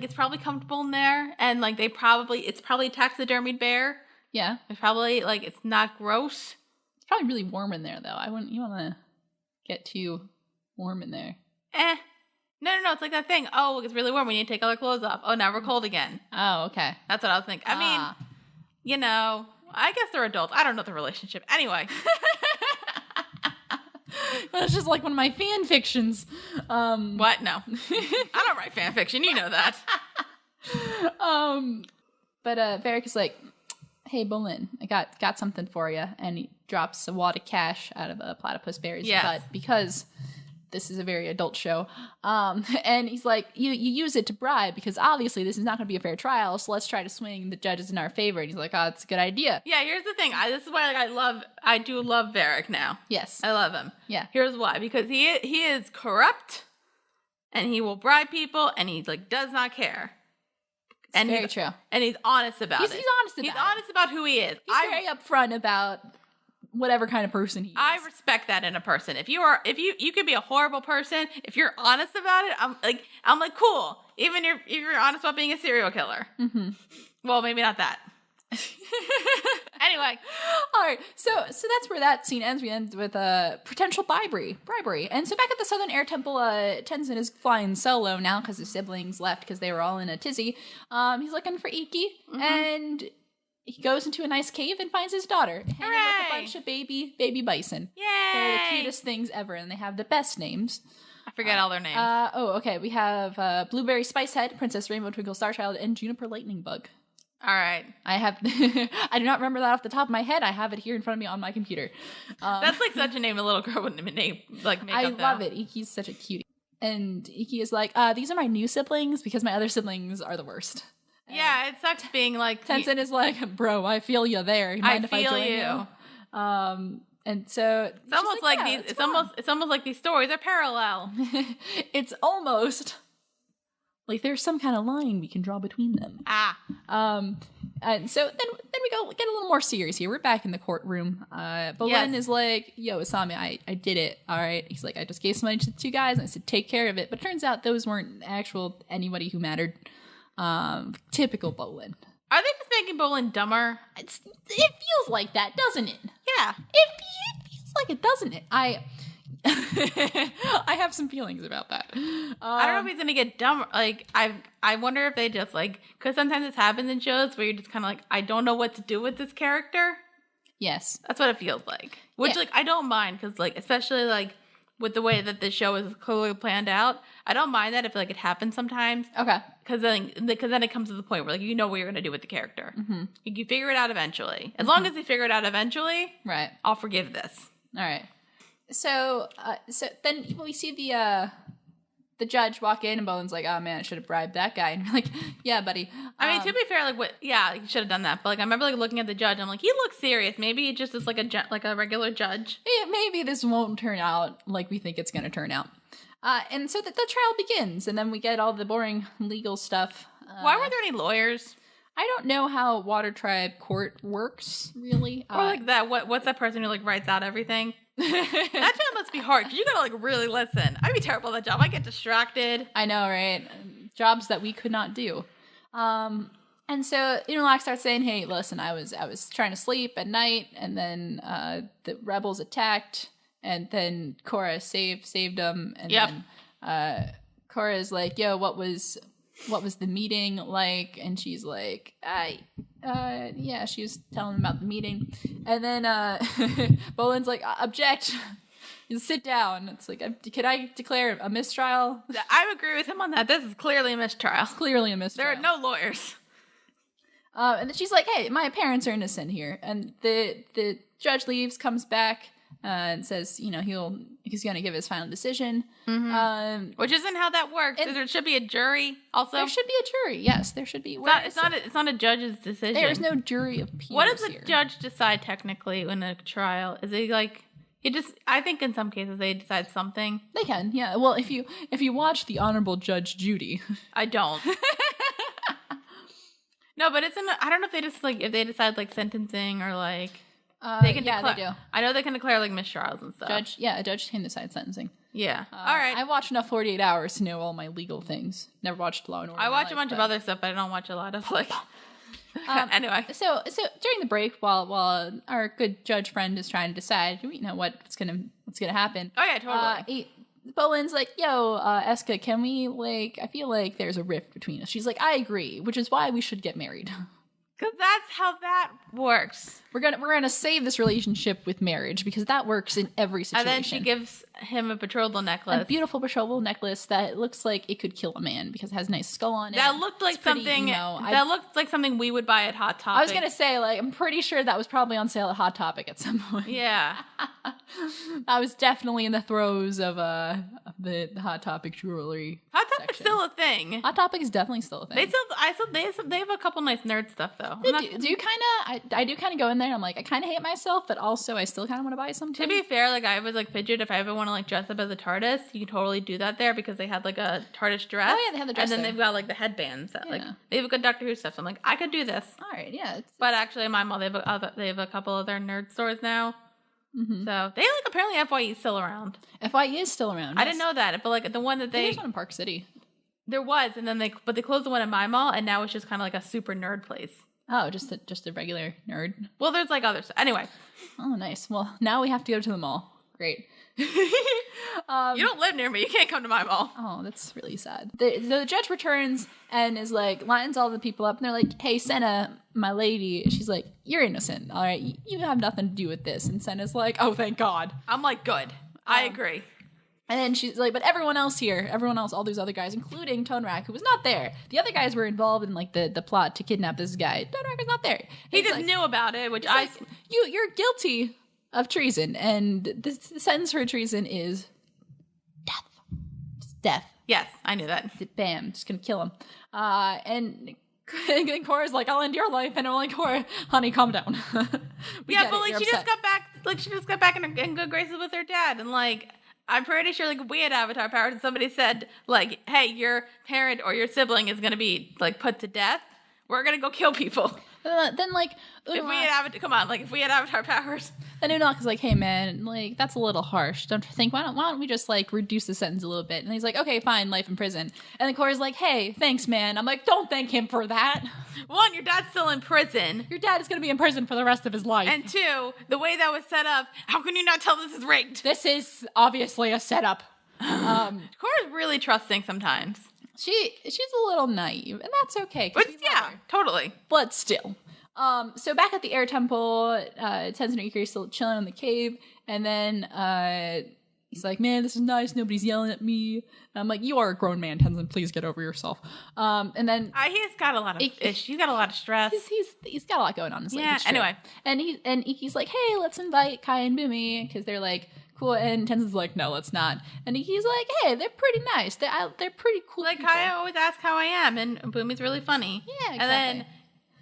it's probably comfortable in there, and like it's probably a taxidermied bear. Yeah, it's probably like it's not gross. It's probably really warm in there, though. You want to get too warm in there. No, it's like that thing. Oh, it's really warm. We need to take all our clothes off. Oh, now we're cold again. Oh, okay. That's what I was thinking. I mean, I guess they're adults. I don't know the relationship. Anyway. That's just like one of my fan fictions. What? No. I don't write fan fiction. You know that. But Varric is like, hey, Bolin, I got something for you. And he drops a wad of cash out of a platypus bear's butt because this is a very adult show. And he's like, you use it to bribe because obviously this is not going to be a fair trial. So let's try to swing the judges in our favor. And he's like, oh, it's a good idea. Yeah, here's the thing. This is why I do love Varric now. Yes. I love him. Yeah. Here's why. Because he is corrupt and he will bribe people and he like does not care. It's very true. And he's honest about it. He's honest about it. He's honest about who he is. He's very upfront about whatever kind of person he is. I respect that in a person. If you could be a horrible person, if you're honest about it, I'm like cool. Even if you're honest about being a serial killer. Mm-hmm. Well, maybe not that. Anyway, all right. So that's where that scene ends. We end with potential bribery. And so back at the Southern Air Temple, Tenzin is flying solo now because his siblings left because they were all in a tizzy. He's looking for Iki, and he goes into a nice cave and finds his daughter, hanging with a bunch of baby bison. Yay! They're the cutest things ever, and they have the best names. I forget all their names. Okay. We have Blueberry Spicehead, Princess Rainbow Twinkle Starchild, and Juniper Lightning Bug. All right. I do not remember that off the top of my head. I have it here in front of me on my computer. That's like such a name a little girl wouldn't name, like make I up love it. Iki's such a cutie. And Iki is like, these are my new siblings because my other siblings are the worst. And yeah, it sucks being like... Tenzin is like, bro, I feel you there. You mind if I join you? And so... It's almost like these... It's almost like these stories are parallel. It's almost... like there's some kind of line we can draw between them. And so then we go get a little more serious here. We're back in the courtroom. Bolin is like, yo, Asami, I did it. All right. He's like, I just gave some money to the two guys and I said, take care of it. But it turns out those weren't actual anybody who mattered. Typical Bolin. Are they just making Bolin dumber? It feels like that, doesn't it? Yeah. It feels like it, doesn't it? I have some feelings about that. I don't know if he's gonna get dumb. Like I wonder if they just like, because sometimes this happens in shows where you're just kind of like, I don't know what to do with this character. Yes, that's what it feels like. Which like I don't mind because like especially like with the way that this show is clearly planned out, I don't mind that if like it happens sometimes. Okay, because then it comes to the point where like you know what you're gonna do with the character. Mm-hmm. You figure it out eventually. As long as they figure it out eventually, right? I'll forgive this. All right. So then we see the judge walk in and Bolin's like, oh man, I should have bribed that guy. And we're like, yeah, buddy. I mean, to be fair, like you should have done that. But like, I remember like looking at the judge. I'm like, he looks serious. Maybe it just is like a regular judge. Yeah, maybe this won't turn out like we think it's going to turn out. And so the trial begins, and then we get all the boring legal stuff. Why weren't there any lawyers? I don't know how Water Tribe court works, really. Or like that. What's that person who like writes out everything? That job must be hard because you gotta like really listen. I'd be terrible at that job. I get distracted. I know, right? Jobs that we could not do. And so Interlock starts saying, "Hey, listen, I was trying to sleep at night, and then the rebels attacked, and then Korra saved them, and then Korra is like, yo, what was the meeting like?" And she's like, yeah, she was telling him about the meeting. And then Bolin's like, object. Sit down. It's like, can I declare a mistrial? I agree with him on that. This is clearly a mistrial. It's clearly a mistrial. There are no lawyers. And then she's like, hey, my parents are innocent here. And the judge leaves, comes back, and says, he's going to give his final decision. Mm-hmm. Which isn't how that works. There should be a jury also. There should be a jury. Yes, there should be. It's not a judge's decision. There is no jury of peers. What does the judge decide technically in a trial? Is he like... I think in some cases they decide something. They can, yeah. Well, if you watch The Honorable Judge Judy. I don't. No, but I don't know if they just like, if they decide like sentencing or like... they can declare, they do. I know they can declare like mistrials and stuff. A judge can decide sentencing. Yeah. All right. I watched enough 48 Hours to know all my legal things. Never watched Law and Order. I watch a bunch of other stuff, but I don't watch a lot of like... Anyway. So during the break, while our good judge friend is trying to decide, what's gonna happen. Oh yeah, totally. Bolin's like, yo, Eska, can we I feel like there's a rift between us. She's like, I agree, which is why we should get married. Because that's how that works. We're gonna save this relationship with marriage because that works in every situation. And then she gives him a betrothal necklace, a beautiful betrothal necklace that looks like it could kill a man because it has a nice skull on it. That looked like something. That looked like something we would buy at Hot Topic. I was gonna say, I'm pretty sure that was probably on sale at Hot Topic at some point. Yeah. I was definitely in the throes of the Hot Topic jewelry. Hot Topic's still a thing. Hot Topic is definitely still a thing. They have a couple nice nerd stuff though. I do kind of go in there and I'm like, I kind of hate myself, but also I still kind of want to buy something. To be fair, like I was like fidget, if I ever want to like dress up as a TARDIS, you can totally do that there because they had like a TARDIS dress. Oh yeah, they have the dress. And then they've got like the headbands that like they have a good Doctor Who stuff. So I'm like, I could do this. All right, yeah. But actually, my mall they have a couple other nerd stores now. Mm-hmm. So they like apparently FYE is still around. FYE is still around. Yes. I didn't know that, but like the one that there's one in Park City. There was, and then they closed the one in my mall, and now it's just kind of like a super nerd place. Oh, just a regular nerd. Well, there's like others. Anyway. Oh, nice. Well, now we have to go to the mall. Great. You don't live near me. You can't come to my mall. Oh, that's really sad. The judge returns and is like, lines all the people up, and they're like, hey, Senna, my lady. She's like, you're innocent, all right? You have nothing to do with this. And Senna's like, oh, thank God. I'm like, good. I agree. And then she's like, but everyone else, all these other guys, including Tonrak, who was not there. The other guys were involved in like the plot to kidnap this guy. Tonrak is not there. He just knew about it, which you're guilty of treason, and the sentence for treason is death. Just death. Yes, I knew that. Bam, just gonna kill him. And Korra's like, I'll end your life, and I'm like, Korra, honey, calm down. Yeah, but like she just got back in good graces with her dad, and like I'm pretty sure like if we had Avatar powers and somebody said like, hey, your parent or your sibling is gonna be like put to death, we're gonna go kill people. Then like if we had Avatar powers. Then Unalak is like, hey man, like that's a little harsh, don't you think? Why don't we just like reduce the sentence a little bit? And he's like, okay, fine, life in prison. And then Korra's like, hey, thanks man. I'm like, don't thank him for that. One, your dad's still in prison. Your dad is gonna be in prison for the rest of his life. And two, the way that was set up, how can you not tell this is rigged? This is obviously a setup. Korra's really trusting sometimes. She's a little naive, and that's okay. But yeah, totally. But still. So back at the air temple, Tenzin and Ikari still chilling in the cave, and then he's like, man, this is nice, nobody's yelling at me. And I'm like, you are a grown man, Tenzin, please get over yourself. And then he's got a lot of he's got a lot of stress. He's got a lot going on in his life. Yeah, anyway. And Iki's like, hey, let's invite Kai and Bumi, because they're like, cool, and Tenzin's like, no, let's not. And he's like, hey, they're pretty nice. They're pretty cool. Like people. Kai always asks how I am, and Bumi's really funny. Yeah, exactly. And then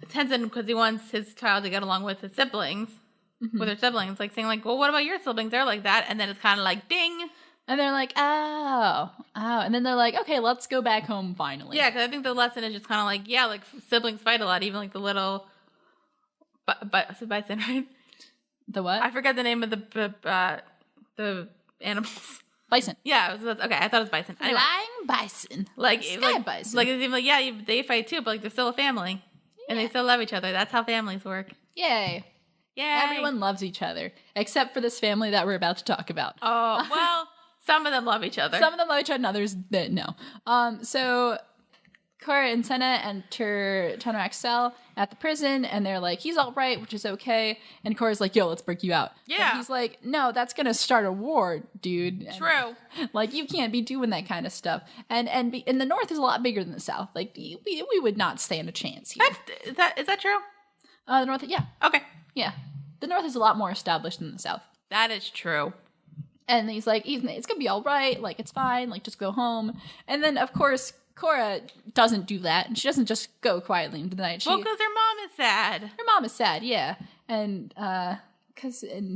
Tenzin, because he wants his child to get along with his siblings, with her siblings, like saying like, well, what about your siblings? They're like that, and then it's kind of like, ding. And they're like, oh, and then they're like, okay, let's go back home finally. Yeah, because I think the lesson is just kind of like, yeah, like siblings fight a lot, even like the little, bison, right? The what? I forget the name of the animals. Bison. Yeah, okay. I thought it was bison. Anyway. Flying bison. Sky bison. Like it's even like, yeah, they fight too, but like they're still a family, and they still love each other. That's how families work. Yay. Everyone loves each other, except for this family that we're about to talk about. Oh well, some of them love each other. Some of them love each other, and others no. So Korra and Senna enter Tonrak's cell at the prison, and they're like, he's all right, which is okay. And Korra's like, yo, let's break you out. Yeah. But he's like, no, that's going to start a war, dude. True. And, like, you can't be doing that kind of stuff. And the North is a lot bigger than the South. Like, we would not stand a chance here. Is that true? The North, yeah. Okay. Yeah. The North is a lot more established than the South. That is true. And he's like, it's going to be all right. Like, it's fine. Like, just go home. And then, of course, Korra doesn't do that, and she doesn't just go quietly into the night. Well, because her mom is sad. Her mom is sad, yeah. And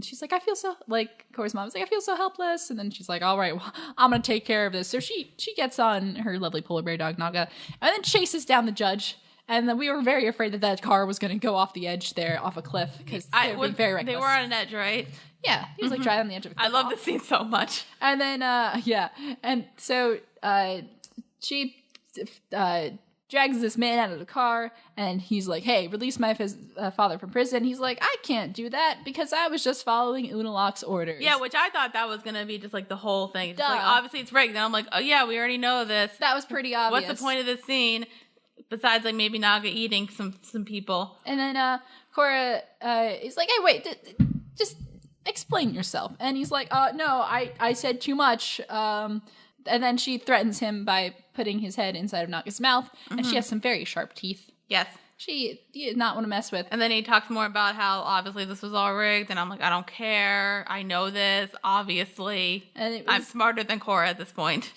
she's like, I feel so, like, Korra's mom's like, I feel so helpless. And then she's like, all right, well, I'm going to take care of this. So she gets on her lovely polar bear dog, Naga, and then chases down the judge. And then we were very afraid that car was going to go off the edge there, off a cliff, because they were very reckless. They were on an edge, right? Yeah, he was like driving on the edge of a cliff. I love this scene so much. And then, and so she drags this man out of the car, and he's like, hey, release my father from prison. He's like, I can't do that because I was just following Unalak's orders. Yeah, which I thought that was going to be just like the whole thing. It's like, obviously it's rigged. And I'm like, oh yeah, we already know this. That was pretty obvious. What's the point of this scene besides like maybe Naga eating some people? And then Korra is like, hey, wait, just explain yourself. And he's like, no, I said too much. And then she threatens him by putting his head inside of Naga's mouth, and she has some very sharp teeth. Yes. she did not want to mess with. And then he talks more about how obviously this was all rigged, and I'm like, I don't care. I know this, obviously. And I'm smarter than Korra at this point.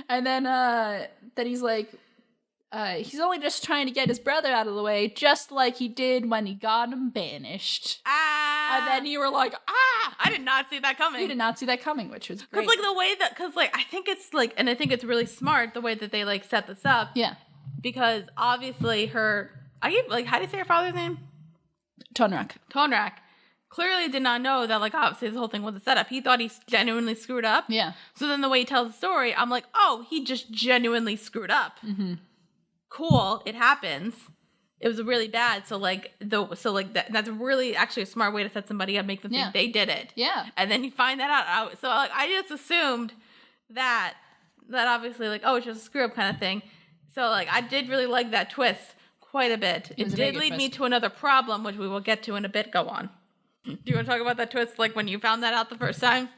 And then he's like, he's only just trying to get his brother out of the way, just like he did when he got him banished. And then you were like, I did not see that coming. You did not see that coming, which was great. Because, like, the way that, because, like, I think it's, like, and I think it's really smart the way that they, like, set this up. Yeah. Because, obviously, how do you say her father's name? Tonrak. Clearly did not know that, like, obviously this whole thing was a setup. He thought he genuinely screwed up. Yeah. So then the way he tells the story, I'm like, oh, he just genuinely screwed up. Mm-hmm. Cool, it happens. It was really bad. So that's really actually a smart way to set somebody up, make them think they did it. Yeah. And then you find that out. So like I just assumed that obviously like, oh, it's just a screw up kind of thing. So like I did really like that twist quite a bit. It did lead me to another problem, which we will get to in a bit. Go on. Do you want to talk about that twist like when you found that out the first time?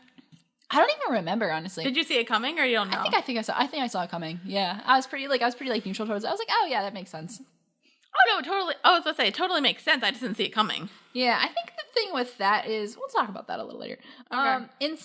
I don't even remember, honestly. Did you see it coming, or you don't know? I think I saw it coming. Yeah, I was pretty neutral towards it. I was like, oh yeah, that makes sense. Oh no, totally. I was gonna say it totally makes sense. I just didn't see it coming. Yeah, I think the thing with that is we'll talk about that a little later. Okay.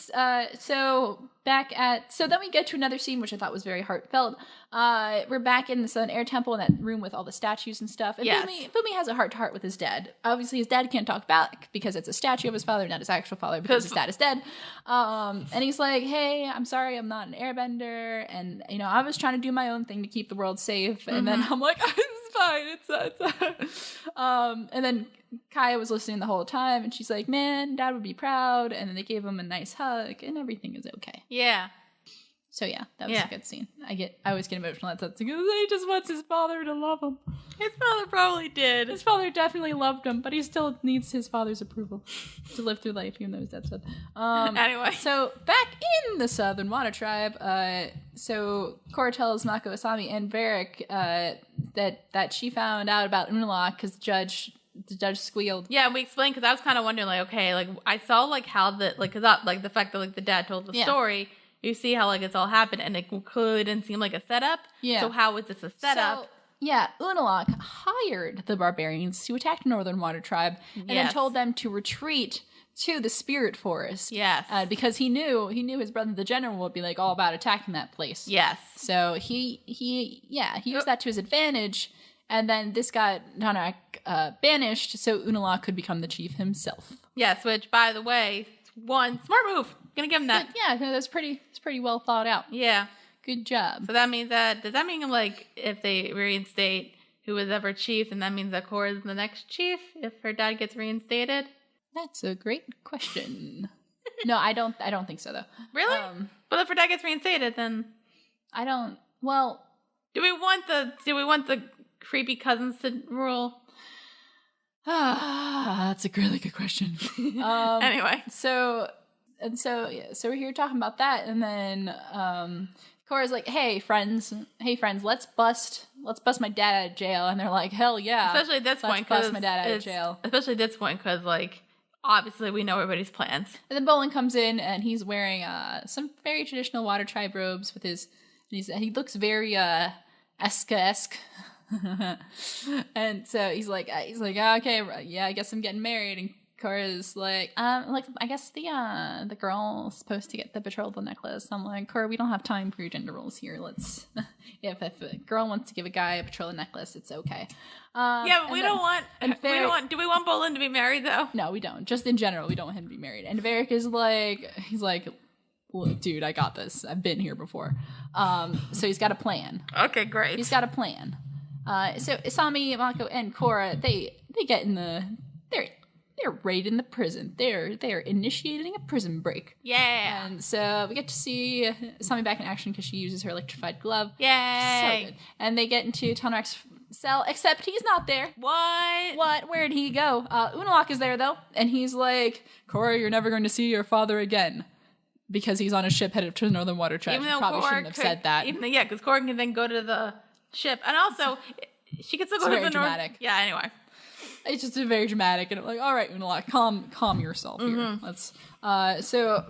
So then we get to another scene which I thought was very heartfelt. We're back in the Southern Air Temple in that room with all the statues and stuff. And Bumi has a heart-to-heart with his dad. Obviously, his dad can't talk back because it's a statue of his father, not his actual father, because his dad is dead. And he's like, "Hey, I'm sorry, I'm not an airbender, and I was trying to do my own thing to keep the world safe." And then I'm like, "It's fine, it's." And then Kaya was listening the whole time, and she's like, "Man, Dad would be proud." And then they gave him a nice hug, and everything is okay. Yeah. So yeah, that was a good scene. I always get emotional at that because he just wants his father to love him. His father probably did. His father definitely loved him, but he still needs his father's approval to live through life, even though his dad's dead. Anyway, so back in the Southern Water Tribe, so Korra tells Mako Asami and Varric that she found out about Unalaq because the judge squealed. Yeah, we explained because I was kind of wondering, like, okay, like I saw like how the fact that like the dad told the story. You see how like it's all happened, and it clearly didn't seem like a setup. Yeah. So how was this a setup? So, yeah, Unalaq hired the barbarians to attack the Northern Water Tribe, and then told them to retreat to the Spirit Forest. Yes. Because he knew his brother, the general, would be like all about attacking that place. Yes. So he used that to his advantage, and then this got Tonrak banished, so Unalaq could become the chief himself. Yes, which by the way, one smart move. Gonna give him that. Yeah, that's pretty well thought out. Yeah. Good job. So that means does that mean like if they reinstate who was ever chief, and that means that Korra is the next chief if her dad gets reinstated? That's a great question. No, I don't think so though. Really? But if her dad gets reinstated, then I don't. Well, do we want the creepy cousins to rule? That's a really good question. Anyway, so we're here talking about that, and then Korra's like, hey friends, let's bust my dad out of jail. And they're like, hell yeah, especially at this point, bust my dad out of jail. Especially at this point, because like obviously we know everybody's plans. And then Bolin comes in, and he's wearing some very traditional Water Tribe robes with he looks very Eska-esque. And so he's like, okay, yeah, I guess I'm getting married. And Korra's like, I guess the girl is supposed to get the betrothal necklace. I'm like, Korra, we don't have time for your gender roles here. Let's, if a girl wants to give a guy a betrothal necklace, it's okay. Yeah, but we don't want. Do we want Bolin to be married though? No, we don't. Just in general, we don't want him to be married. And Varric is like, he's like, well, dude, I got this. I've been here before. So he's got a plan. Okay, great. He's got a plan. So Asami, Mako, and Korra, they get in they're raiding the prison. They're initiating a prison break. Yeah. And so we get to see Asami back in action because she uses her electrified glove. Yay. So good. And they get into Tonrak's cell, except he's not there. What? Where'd he go? Unalaq is there, though. And he's like, Korra, you're never going to see your father again. Because he's on a ship headed to the Northern Water Tribe. Even though probably Korra shouldn't have said that. Because Korra can then go to the ship. And also, she can still go to the dramatic. Yeah, anyway. It's just very dramatic, and I'm like, all right, Unalaq, calm yourself here. Let's. So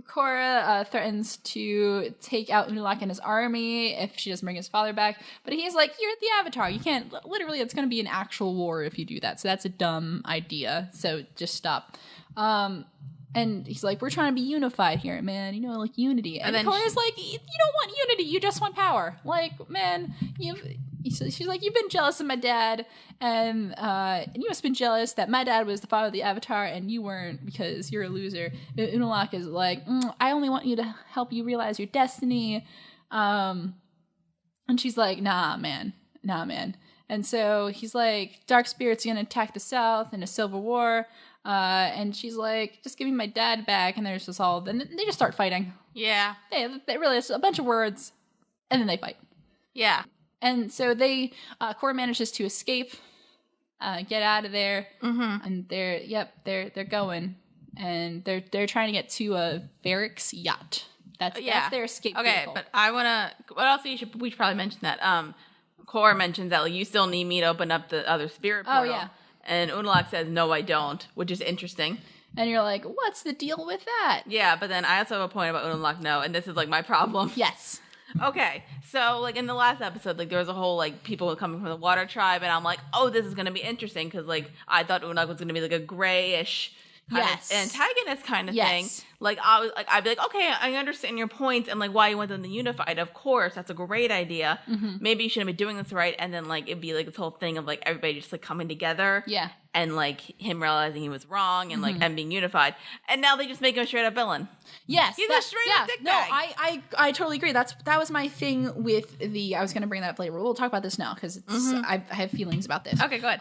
Korra threatens to take out Unalaq and his army if she doesn't bring his father back. But he's like, you're the Avatar. You can't, literally, it's going to be an actual war if you do that. So that's a dumb idea. So just stop. And he's like, we're trying to be unified here, man. You know, like unity. And then Korra's like, you don't want unity. You just want power. Like, man, she's like, you've been jealous of my dad. And you must have been jealous that my dad was the father of the Avatar and you weren't because you're a loser. Unalaq is like, I only want you to help you realize your destiny. And she's like, nah, man. And so he's like, dark spirits are going to attack the South in a civil war. And she's like, just give me my dad back. And there's just then they just start fighting. Yeah. They really, it's a bunch of words. And then they fight. Yeah. And so Korra manages to escape, get out of there. Mm-hmm. And they're going. And they're trying to get to Varric's yacht. That's their escape vehicle. But I want to, what else we should probably mention that. Korra mentions that you still need me to open up the other spirit portal. Oh, yeah. And Unalaq says, no, I don't, which is interesting. And you're like, what's the deal with that? Yeah, but then I also have a point about Unalaq, no, and this is, like, my problem. Yes. Okay, so, like, in the last episode, like, there was a whole, like, people coming from the Water Tribe, and I'm like, oh, this is going to be interesting, because, like, I thought Unalaq was going to be, like, a grayish kind of antagonist kind of thing. Like, I'd be like, okay, I understand your points and, like, why you want them to unified. Of course, that's a great idea. Mm-hmm. Maybe you shouldn't be doing this right. And then, like, it'd be, like, this whole thing of, like, everybody just, like, coming together. Yeah. And, like, him realizing he was wrong and, like, and being unified. And now they just make him a straight-up villain. Yes. He's a straight-up dick bag. No, I totally agree. that was my thing with I was going to bring that up later. We'll talk about this now because I have feelings about this. Okay, good.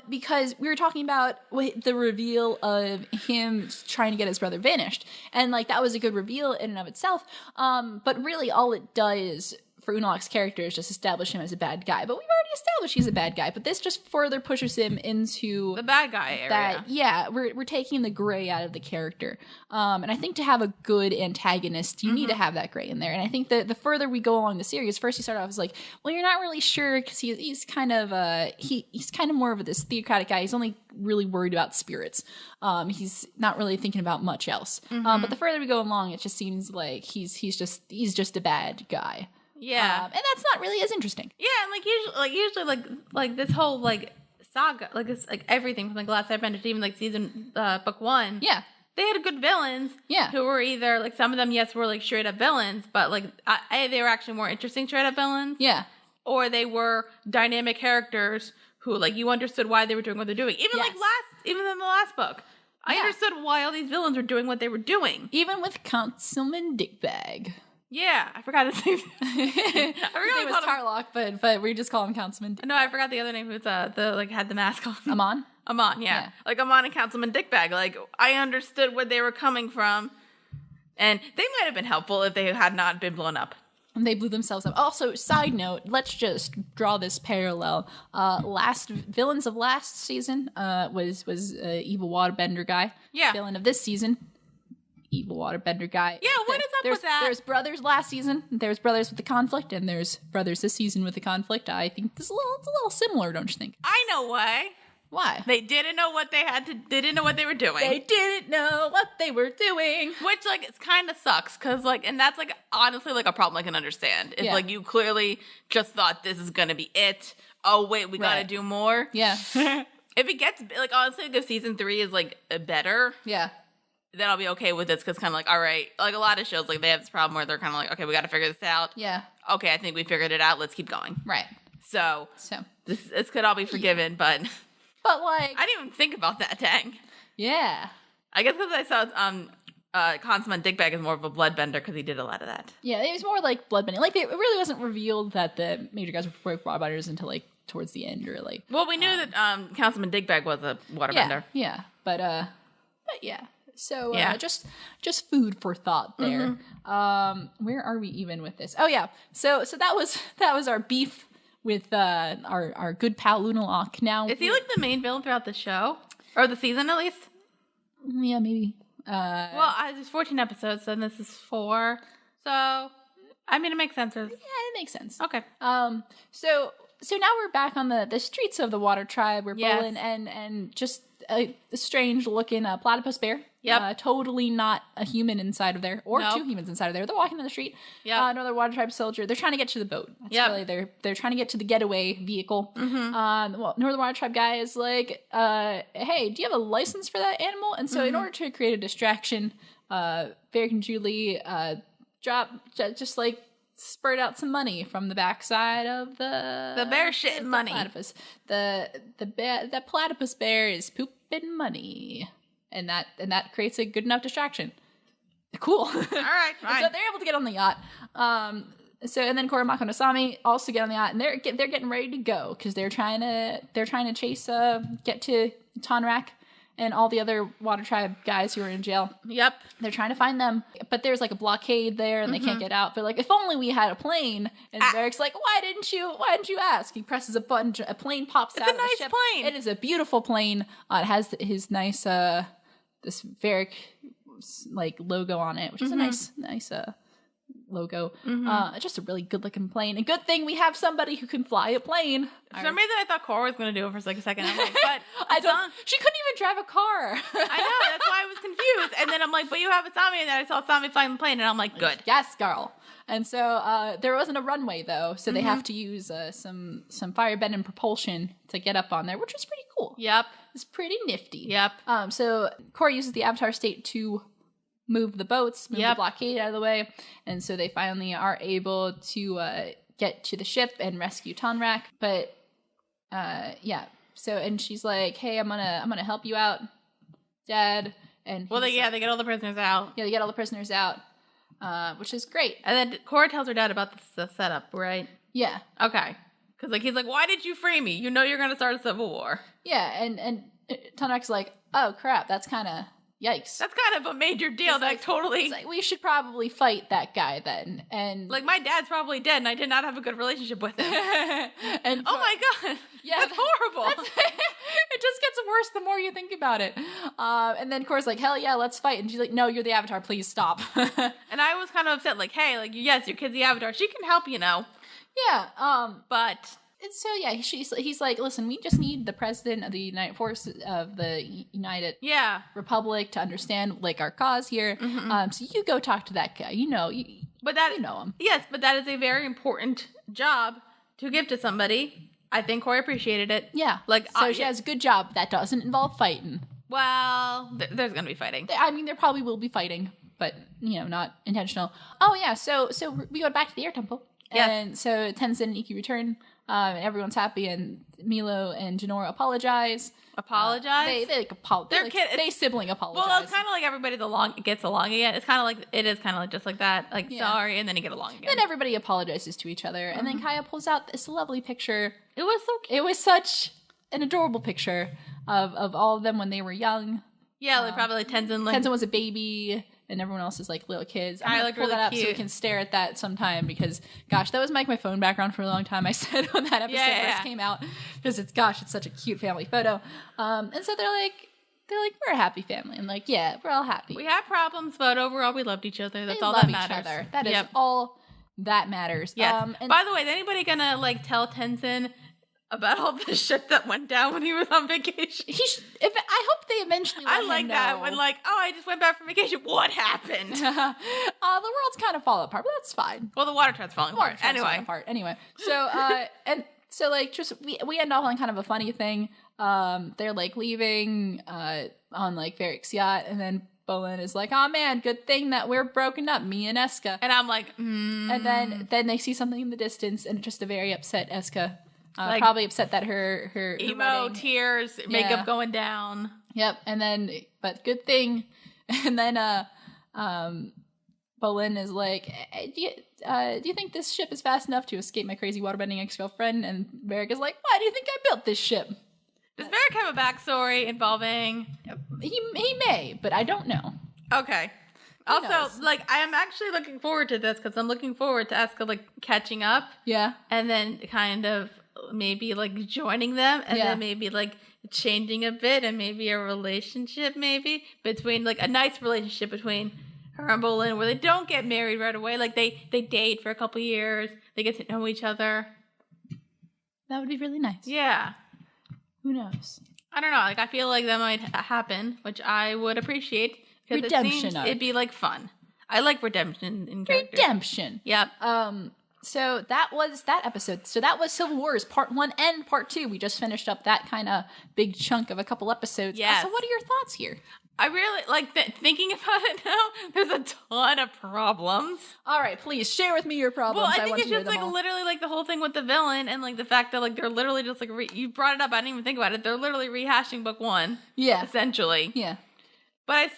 Because we were talking about the reveal of him trying to get his brother vanished. And, like, that was a good reveal in and of itself. But really all it does for Unalaq's character is just establish him as a bad guy. But we've already established he's a bad guy. But this just further pushes him into the bad guy area. We're taking the gray out of the character. And I think to have a good antagonist, you need to have that gray in there. And I think that the further we go along the series, first you start off as like, well, you're not really sure because he's kind of he's kind of more of this theocratic guy. He's only really worried about spirits. He's not really thinking about much else. But the further we go along, it just seems like he's just a bad guy. Yeah, and that's not really as interesting. Yeah, and usually this whole like saga, like it's like everything from like Last Airbender to even like season book 1. Yeah, they had good villains. Yeah, who were either like some of them were like straight up villains, but like they were actually more interesting straight up villains. Yeah, or they were dynamic characters who like you understood why they were doing what they're doing. Even even in the last book, I understood why all these villains were doing what they were doing. Even with Councilman Dickbag. Yeah, I forgot his name. His name was Tarlock, but we just call him Councilman Dickbag. No, I forgot the other name. Who's the like had the mask on. Amon? Amon, yeah. Like Amon and Councilman Dickbag. Like I understood where they were coming from, and they might have been helpful if they had not been blown up. And they blew themselves up. Also, side note, let's just draw this parallel. Villains of last season was evil waterbender guy. Yeah. Villain of this season, evil waterbender guy. Yeah, what is up with that? There's brothers last season. There's brothers with the conflict, and there's brothers this season with the conflict. I think it's a little similar, don't you think? I know why. Why? They didn't know what they didn't know what they were doing. They didn't know what they were doing. Which, like, it kind of sucks, because, like, and that's, like, honestly, like, a problem I can understand. If, like, you clearly just thought this is gonna be it. Oh, wait, we gotta do more. Yeah. If it gets, like, honestly, if season 3 is, like, better. Yeah. Then I'll be okay with this, because kind of like, all right, like, a lot of shows, like, they have this problem where they're kind of like, okay, we gotta figure this out. Yeah. Okay, I think we figured it out. Let's keep going. Right. So this could all be forgiven, but... But, like... I didn't even think about that, dang. Yeah. I guess because I saw Councilman Dickbag is more of a bloodbender because he did a lot of that. Yeah, it was more like bloodbending. Like, it really wasn't revealed that the major guys were bloodbenders until, like, towards the end, or, like... Well, we knew that Councilman Dickbag was a waterbender. Yeah. But yeah. So, just food for thought there. Mm-hmm. Where are we even with this? Oh, yeah. So that was our beef with our good pal Unalaq. Now, is he like the main villain throughout the show or the season at least? Yeah, maybe. Well, there's 14 episodes, and this is 4. So, I mean, it makes sense. Yeah, it makes sense. Okay. So So now we're back on the streets of the Water Tribe where Yes. Bolin and just a strange looking platypus bear. Yep. Totally not a human inside of there, or Nope. 2 humans inside of there. They're walking down the street. Yep. Another Water Tribe soldier. They're trying to get to the boat. That's Yep. really they're trying to get to the getaway vehicle. Mm-hmm. Well, Northern Water Tribe guy is like, hey, do you have a license for that animal? And so in order to create a distraction, Varric and Julie just like spurt out some money from the backside of the bear shit money. Platypus. The platypus bear is pooping money, and that creates a good enough distraction. Cool. All right, fine. So they're able to get on the yacht. And then Korra, Mako, and Asami also get on the yacht, and they're getting ready to go because they're trying to chase get to Tonrak and all the other Water Tribe guys who are in jail. Yep. They're trying to find them, but there's like a blockade there, and they can't get out. But like, if only we had a plane. And Varric's like, why didn't you ask? He presses a button, a plane pops out. It's a nice plane. It is a beautiful plane. It has his nice this Varric like logo on it, which is a nice logo. Just a really good looking plane. A good thing we have somebody who can fly a plane. For some reason, I thought Korra was going to do it for like a second. I'm like, but she couldn't even drive a car. I know, that's why I was confused. And then I'm like, but you have Asami, and then I saw Asami flying the plane, and I'm like, good. Yes, girl. And so there wasn't a runway though, so they have to use some firebend and propulsion to get up on there, which was pretty cool. Yep. It's pretty nifty. Yep. So Korra uses the Avatar state to move the boats, move the blockade out of the way, and so they finally are able to get to the ship and rescue Tonrak. But so and she's like, "Hey, I'm gonna help you out, Dad." And they get all the prisoners out. Yeah, they get all the prisoners out, which is great. And then Korra tells her dad about the setup, right? Yeah. Okay. Because like he's like, why did you free me? You know you're gonna start a civil war. Yeah, and Tonrak's like, oh crap, that's kind of yikes. That's kind of a major deal. That totally. Like, we should probably fight that guy then. And like my dad's probably dead, and I did not have a good relationship with him. And oh my god, yeah, that's horrible. It just gets worse the more you think about it. And then Korra's like, hell yeah, let's fight. And she's like, no, you're the Avatar. Please stop. And I was kind of upset. Like, hey, like yes, your kid's the Avatar. She can help, you know. Yeah. But. And so yeah, he's like, listen, we just need the president of the United Forces of the United Republic to understand like our cause here. So you go talk to that guy. You know him. Yes, but that is a very important job to give to somebody. I think Korra appreciated it. Yeah, like so she has a good job that doesn't involve fighting. Well, there's gonna be fighting. I mean, there probably will be fighting, but not intentional. Oh yeah, so we go back to the air temple. Yes. And so Tenzin and Ikki return, and everyone's happy, and Milo and Jinora apologize. Apologize? They like apologize. They sibling apologize. Well, it's kind of like everybody gets along again. It's kind of like just like that. Like, sorry, and then you get along again. Then everybody apologizes to each other, and then Kaya pulls out this lovely picture. It was so cute. It was such an adorable picture of all of them when they were young. Yeah, like probably like Tenzin. Tenzin was a baby, and everyone else is like little kids. I'm gonna pull that up so we can stare at that sometime because, gosh, that was my phone background for a long time. I said when that episode first came out because it's such a cute family photo. And so they're like we're a happy family. I'm like, yeah, we're all happy. We had problems, but overall we loved each other. That's all that matters. That is all that matters. Yeah. By the way, is anybody gonna like tell Tenzin about all the shit that went down when he was on vacation? I hope they eventually let I like him know. that when like, oh, I just went back from vacation. What happened? The world's kind of falling apart, but that's fine. Well, the water tribe's falling apart. Anyway. So and so like just we end off on kind of a funny thing. They're like leaving on like Varric's yacht, and then Bolin is like, oh man, good thing that we're broken up, me and Eska. And I'm like, And then they see something in the distance, and just a very upset Eska. Probably upset that her emo wedding, tears, makeup going down. Yep, and then but good thing, and then Bolin is like, do you think this ship is fast enough to escape my crazy waterbending ex-girlfriend? And Varric is like, why do you think I built this ship? Does Varric have a backstory involving? He may, but I don't know. Okay. Also, like, I am actually looking forward to this because I'm looking forward to Eska like catching up. Yeah, and then kind of maybe like joining them, and then maybe like changing a bit, and maybe a relationship, maybe between like a nice relationship between her and Bolin, where they don't get married right away. Like they date for a couple years, they get to know each other. That would be really nice. Yeah. Who knows? I don't know. Like, I feel like that might happen, which I would appreciate. Because Redemption it'd be, like, fun. I like redemption in characters. Redemption. Yep. So that was that episode. So that was Civil Wars Part 1 and Part 2. We just finished up that kind of big chunk of a couple episodes. Yes. So what are your thoughts here? I really, like, thinking about it now, there's a ton of problems. All right, please, share with me your problems. Well, I think it's just, like, literally, like, the whole thing with the villain and, like, the fact that, like, they're literally just, like, you brought it up, I didn't even think about it. They're literally rehashing book 1. Yeah. Essentially. Yeah. But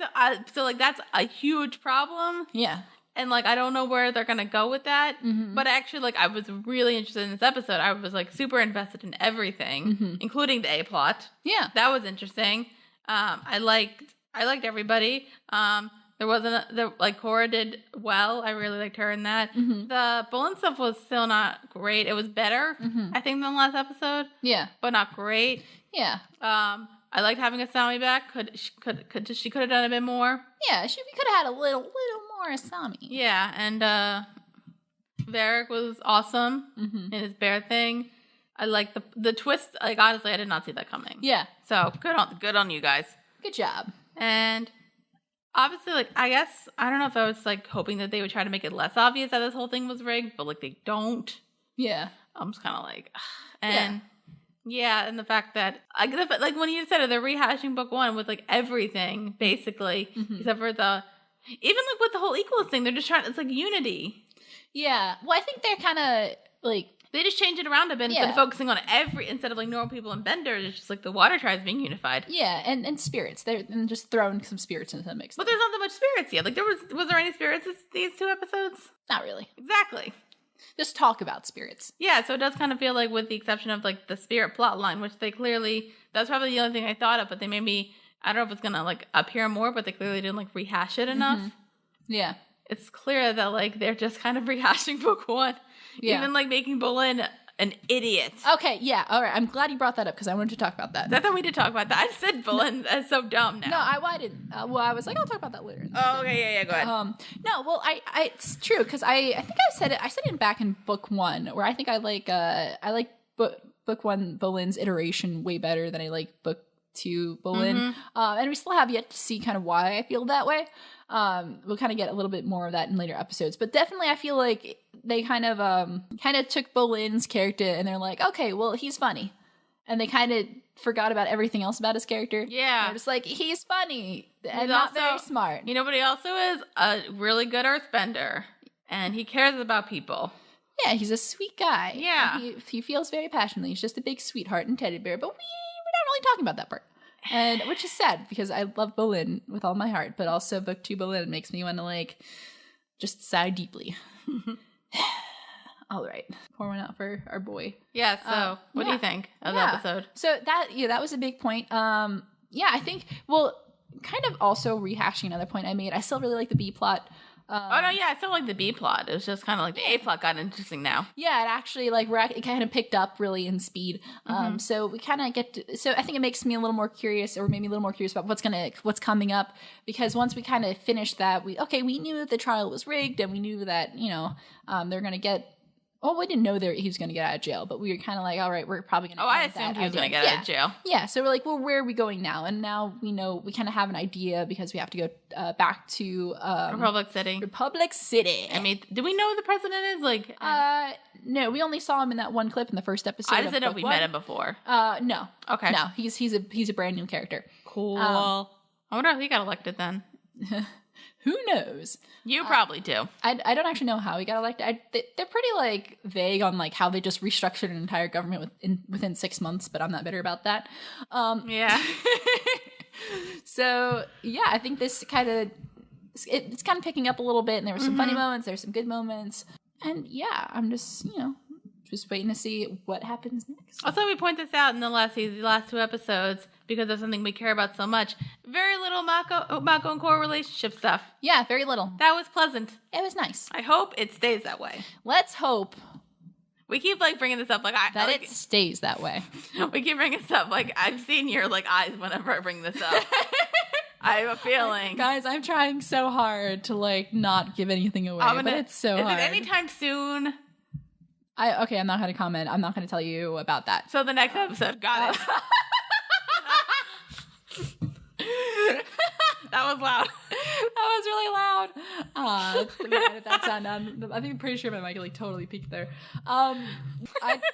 so, like, that's a huge problem. Yeah. And, like, I don't know where they're going to go with that. Mm-hmm. But actually, like, I was really interested in this episode. I was, like, super invested in everything, including the A-plot. Yeah. That was interesting. I liked everybody. There wasn't like Korra did well. I really liked her in that. Mm-hmm. The Bullen stuff was still not great. It was better, I think, than the last episode. Yeah. But not great. Yeah. I liked having Asami back. She could have done a bit more. Yeah, we could have had a little more Asami. Yeah, and Varric was awesome in his bear thing. I like the twist. Like, honestly, I did not see that coming. Yeah. So good on you guys. Good job. And obviously, like, I guess I don't know if I was like hoping that they would try to make it less obvious that this whole thing was rigged, but like they don't. Yeah. I'm just kind of like, and yeah, and the fact that like when you said it, they're rehashing book 1 with like everything basically, except for even like with the whole equals thing, they're just trying. It's like unity. Yeah. Well, I think they're kind of like. They just change it around a bit instead of focusing on instead of like normal people and benders. It's just like the water tribes being unified. Yeah, and spirits. They're just throwing some spirits into the mix. But there's not that much spirits yet. Like was there any spirits these 2 episodes? Not really. Exactly. Just talk about spirits. Yeah, so it does kind of feel like, with the exception of like the spirit plot line, which they clearly, that's probably the only thing I thought of, but they maybe, I don't know if it's gonna like appear more, but they clearly didn't like rehash it enough. Yeah. It's clear that like they're just kind of rehashing book 1. Yeah. Even like making Bolin an idiot. Okay, yeah, all right. I'm glad you brought that up because I wanted to talk about that. I thought we did talk about that. I said Bolin as so dumb now. No, I didn't. Well, I was like, I'll talk about that later. Oh, okay, yeah, go ahead. No, well, I it's true because I think I said it. I said it back in book 1 where I think I like book 1 Bolin's iteration way better than I like book 2 Bolin. And we still have yet to see kind of why I feel that way. We'll kind of get a little bit more of that in later episodes, but definitely I feel like they kind of took Bolin's character and they're like, okay, well, he's funny, and they kind of forgot about everything else about his character. Yeah, they're just like, he's funny and not very smart. You know, but he also is a really good earthbender, and he cares about people. Yeah, he's a sweet guy. Yeah, he feels very passionately. He's just a big sweetheart and teddy bear, but we're not really talking about that part. And which is sad because I love Bolin with all my heart, but also book 2 Bolin makes me want to like just sigh deeply. All right, pour one out for our boy. Yeah. So, what do you think of the episode? So that was a big point. I think kind of also rehashing another point I made. I still really like the B plot. I still like the B plot. It was just kind of like the A plot got interesting now. Yeah, it actually it kind of picked up really in speed. So we kind of so I think it makes me a little more curious, or maybe a little more curious about what's coming up, because once we kind of finished that, we knew that the trial was rigged, and we knew that they're gonna get. Well, we didn't know he was going to get out of jail, but we were kind of like, all right, we're probably going to. I assumed he was going to get out of jail. Yeah, so we're like, well, where are we going now? And now we know, we kind of have an idea because we have to go back to Republic City. I mean, do we know who the president is? Like, no, we only saw him in that one clip in the first episode. I just didn't know if we met him before. No. Okay. No, he's a brand new character. Cool. I wonder if he got elected then. Who knows? You probably do. I don't actually know how he got elected. They're pretty like vague on like how they just restructured an entire government within 6 months, but I'm not bitter about that. Yeah. So yeah, I think this it's kind of picking up a little bit, and there were some funny moments, there's some good moments, and yeah, I'm just just waiting to see what happens next. Also, we point this out in the last 2 episodes because of something we care about so much. Very little Mako and Korra relationship stuff. Yeah, very little. That was pleasant. It was nice. I hope it stays that way. Let's hope. We keep bringing this up it stays that way. We keep bringing this up I've seen your eyes whenever I bring this up. I have a feeling. Guys, I'm trying so hard to not give anything away, but it's so hard. Is it anytime soon? I'm not going to comment. I'm not going to tell you about that. So the next episode, got it. That was loud. That was really loud. I'm gonna edit that sound down. I'm pretty sure my mic like totally peaked there. I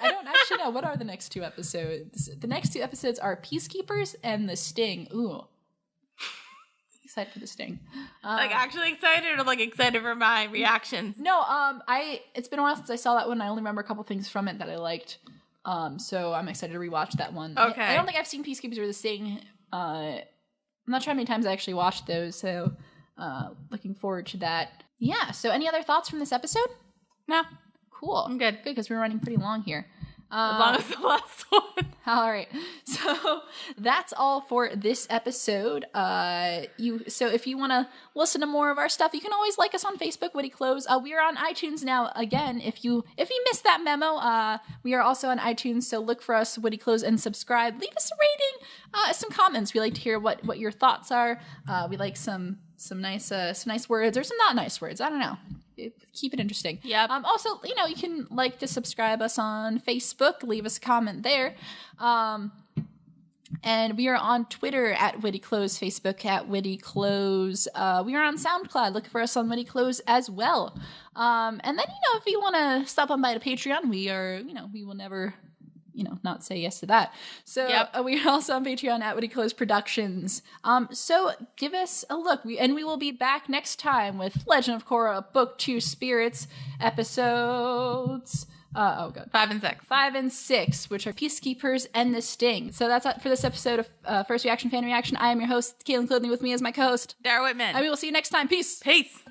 don't actually know. What are the next 2 episodes? The next 2 episodes are Peacekeepers and The Sting. Ooh. Excited for The Sting. Like actually excited or like excited for my reactions? No, it's been a while since I saw that one. I only remember a couple things from it that I liked. So I'm excited to rewatch that one. Okay. I don't think I've seen Peacekeepers or The Sting. I'm not sure how many times I actually watched those, so looking forward to that. Yeah, so any other thoughts from this episode? No. Cool. I'm good. Good, because we're running pretty long here. As long as the last one. All right. So that's all for this episode. So if you want to listen to more of our stuff, you can always like us on Facebook, Witty Close. We are on iTunes now. Again, if you missed that memo, we are also on iTunes. So look for us, Witty Close, and subscribe. Leave us a rating, some comments. We like to hear what your thoughts are. We like some nice words or some not nice words. I don't know. Keep it interesting. Yep. Also, you can like to subscribe us on Facebook. Leave us a comment there. And we are on Twitter at Witty Close, Facebook at Witty Close. We are on SoundCloud. Look for us on Witty Close as well. And then, if you want to stop on by to Patreon, we will never, not say yes to that. So we are also on Patreon at Witty Close Productions. So give us a look. We will be back next time with Legend of Korra Book 2 Spirits episodes. 5 and 6. 5 and 6, which are Peacekeepers and The Sting. So that's it for this episode of First Reaction Fan Reaction. I am your host, Kaylin Clothing. With me as my co-host, Dara Whitman. And we will see you next time. Peace. Peace.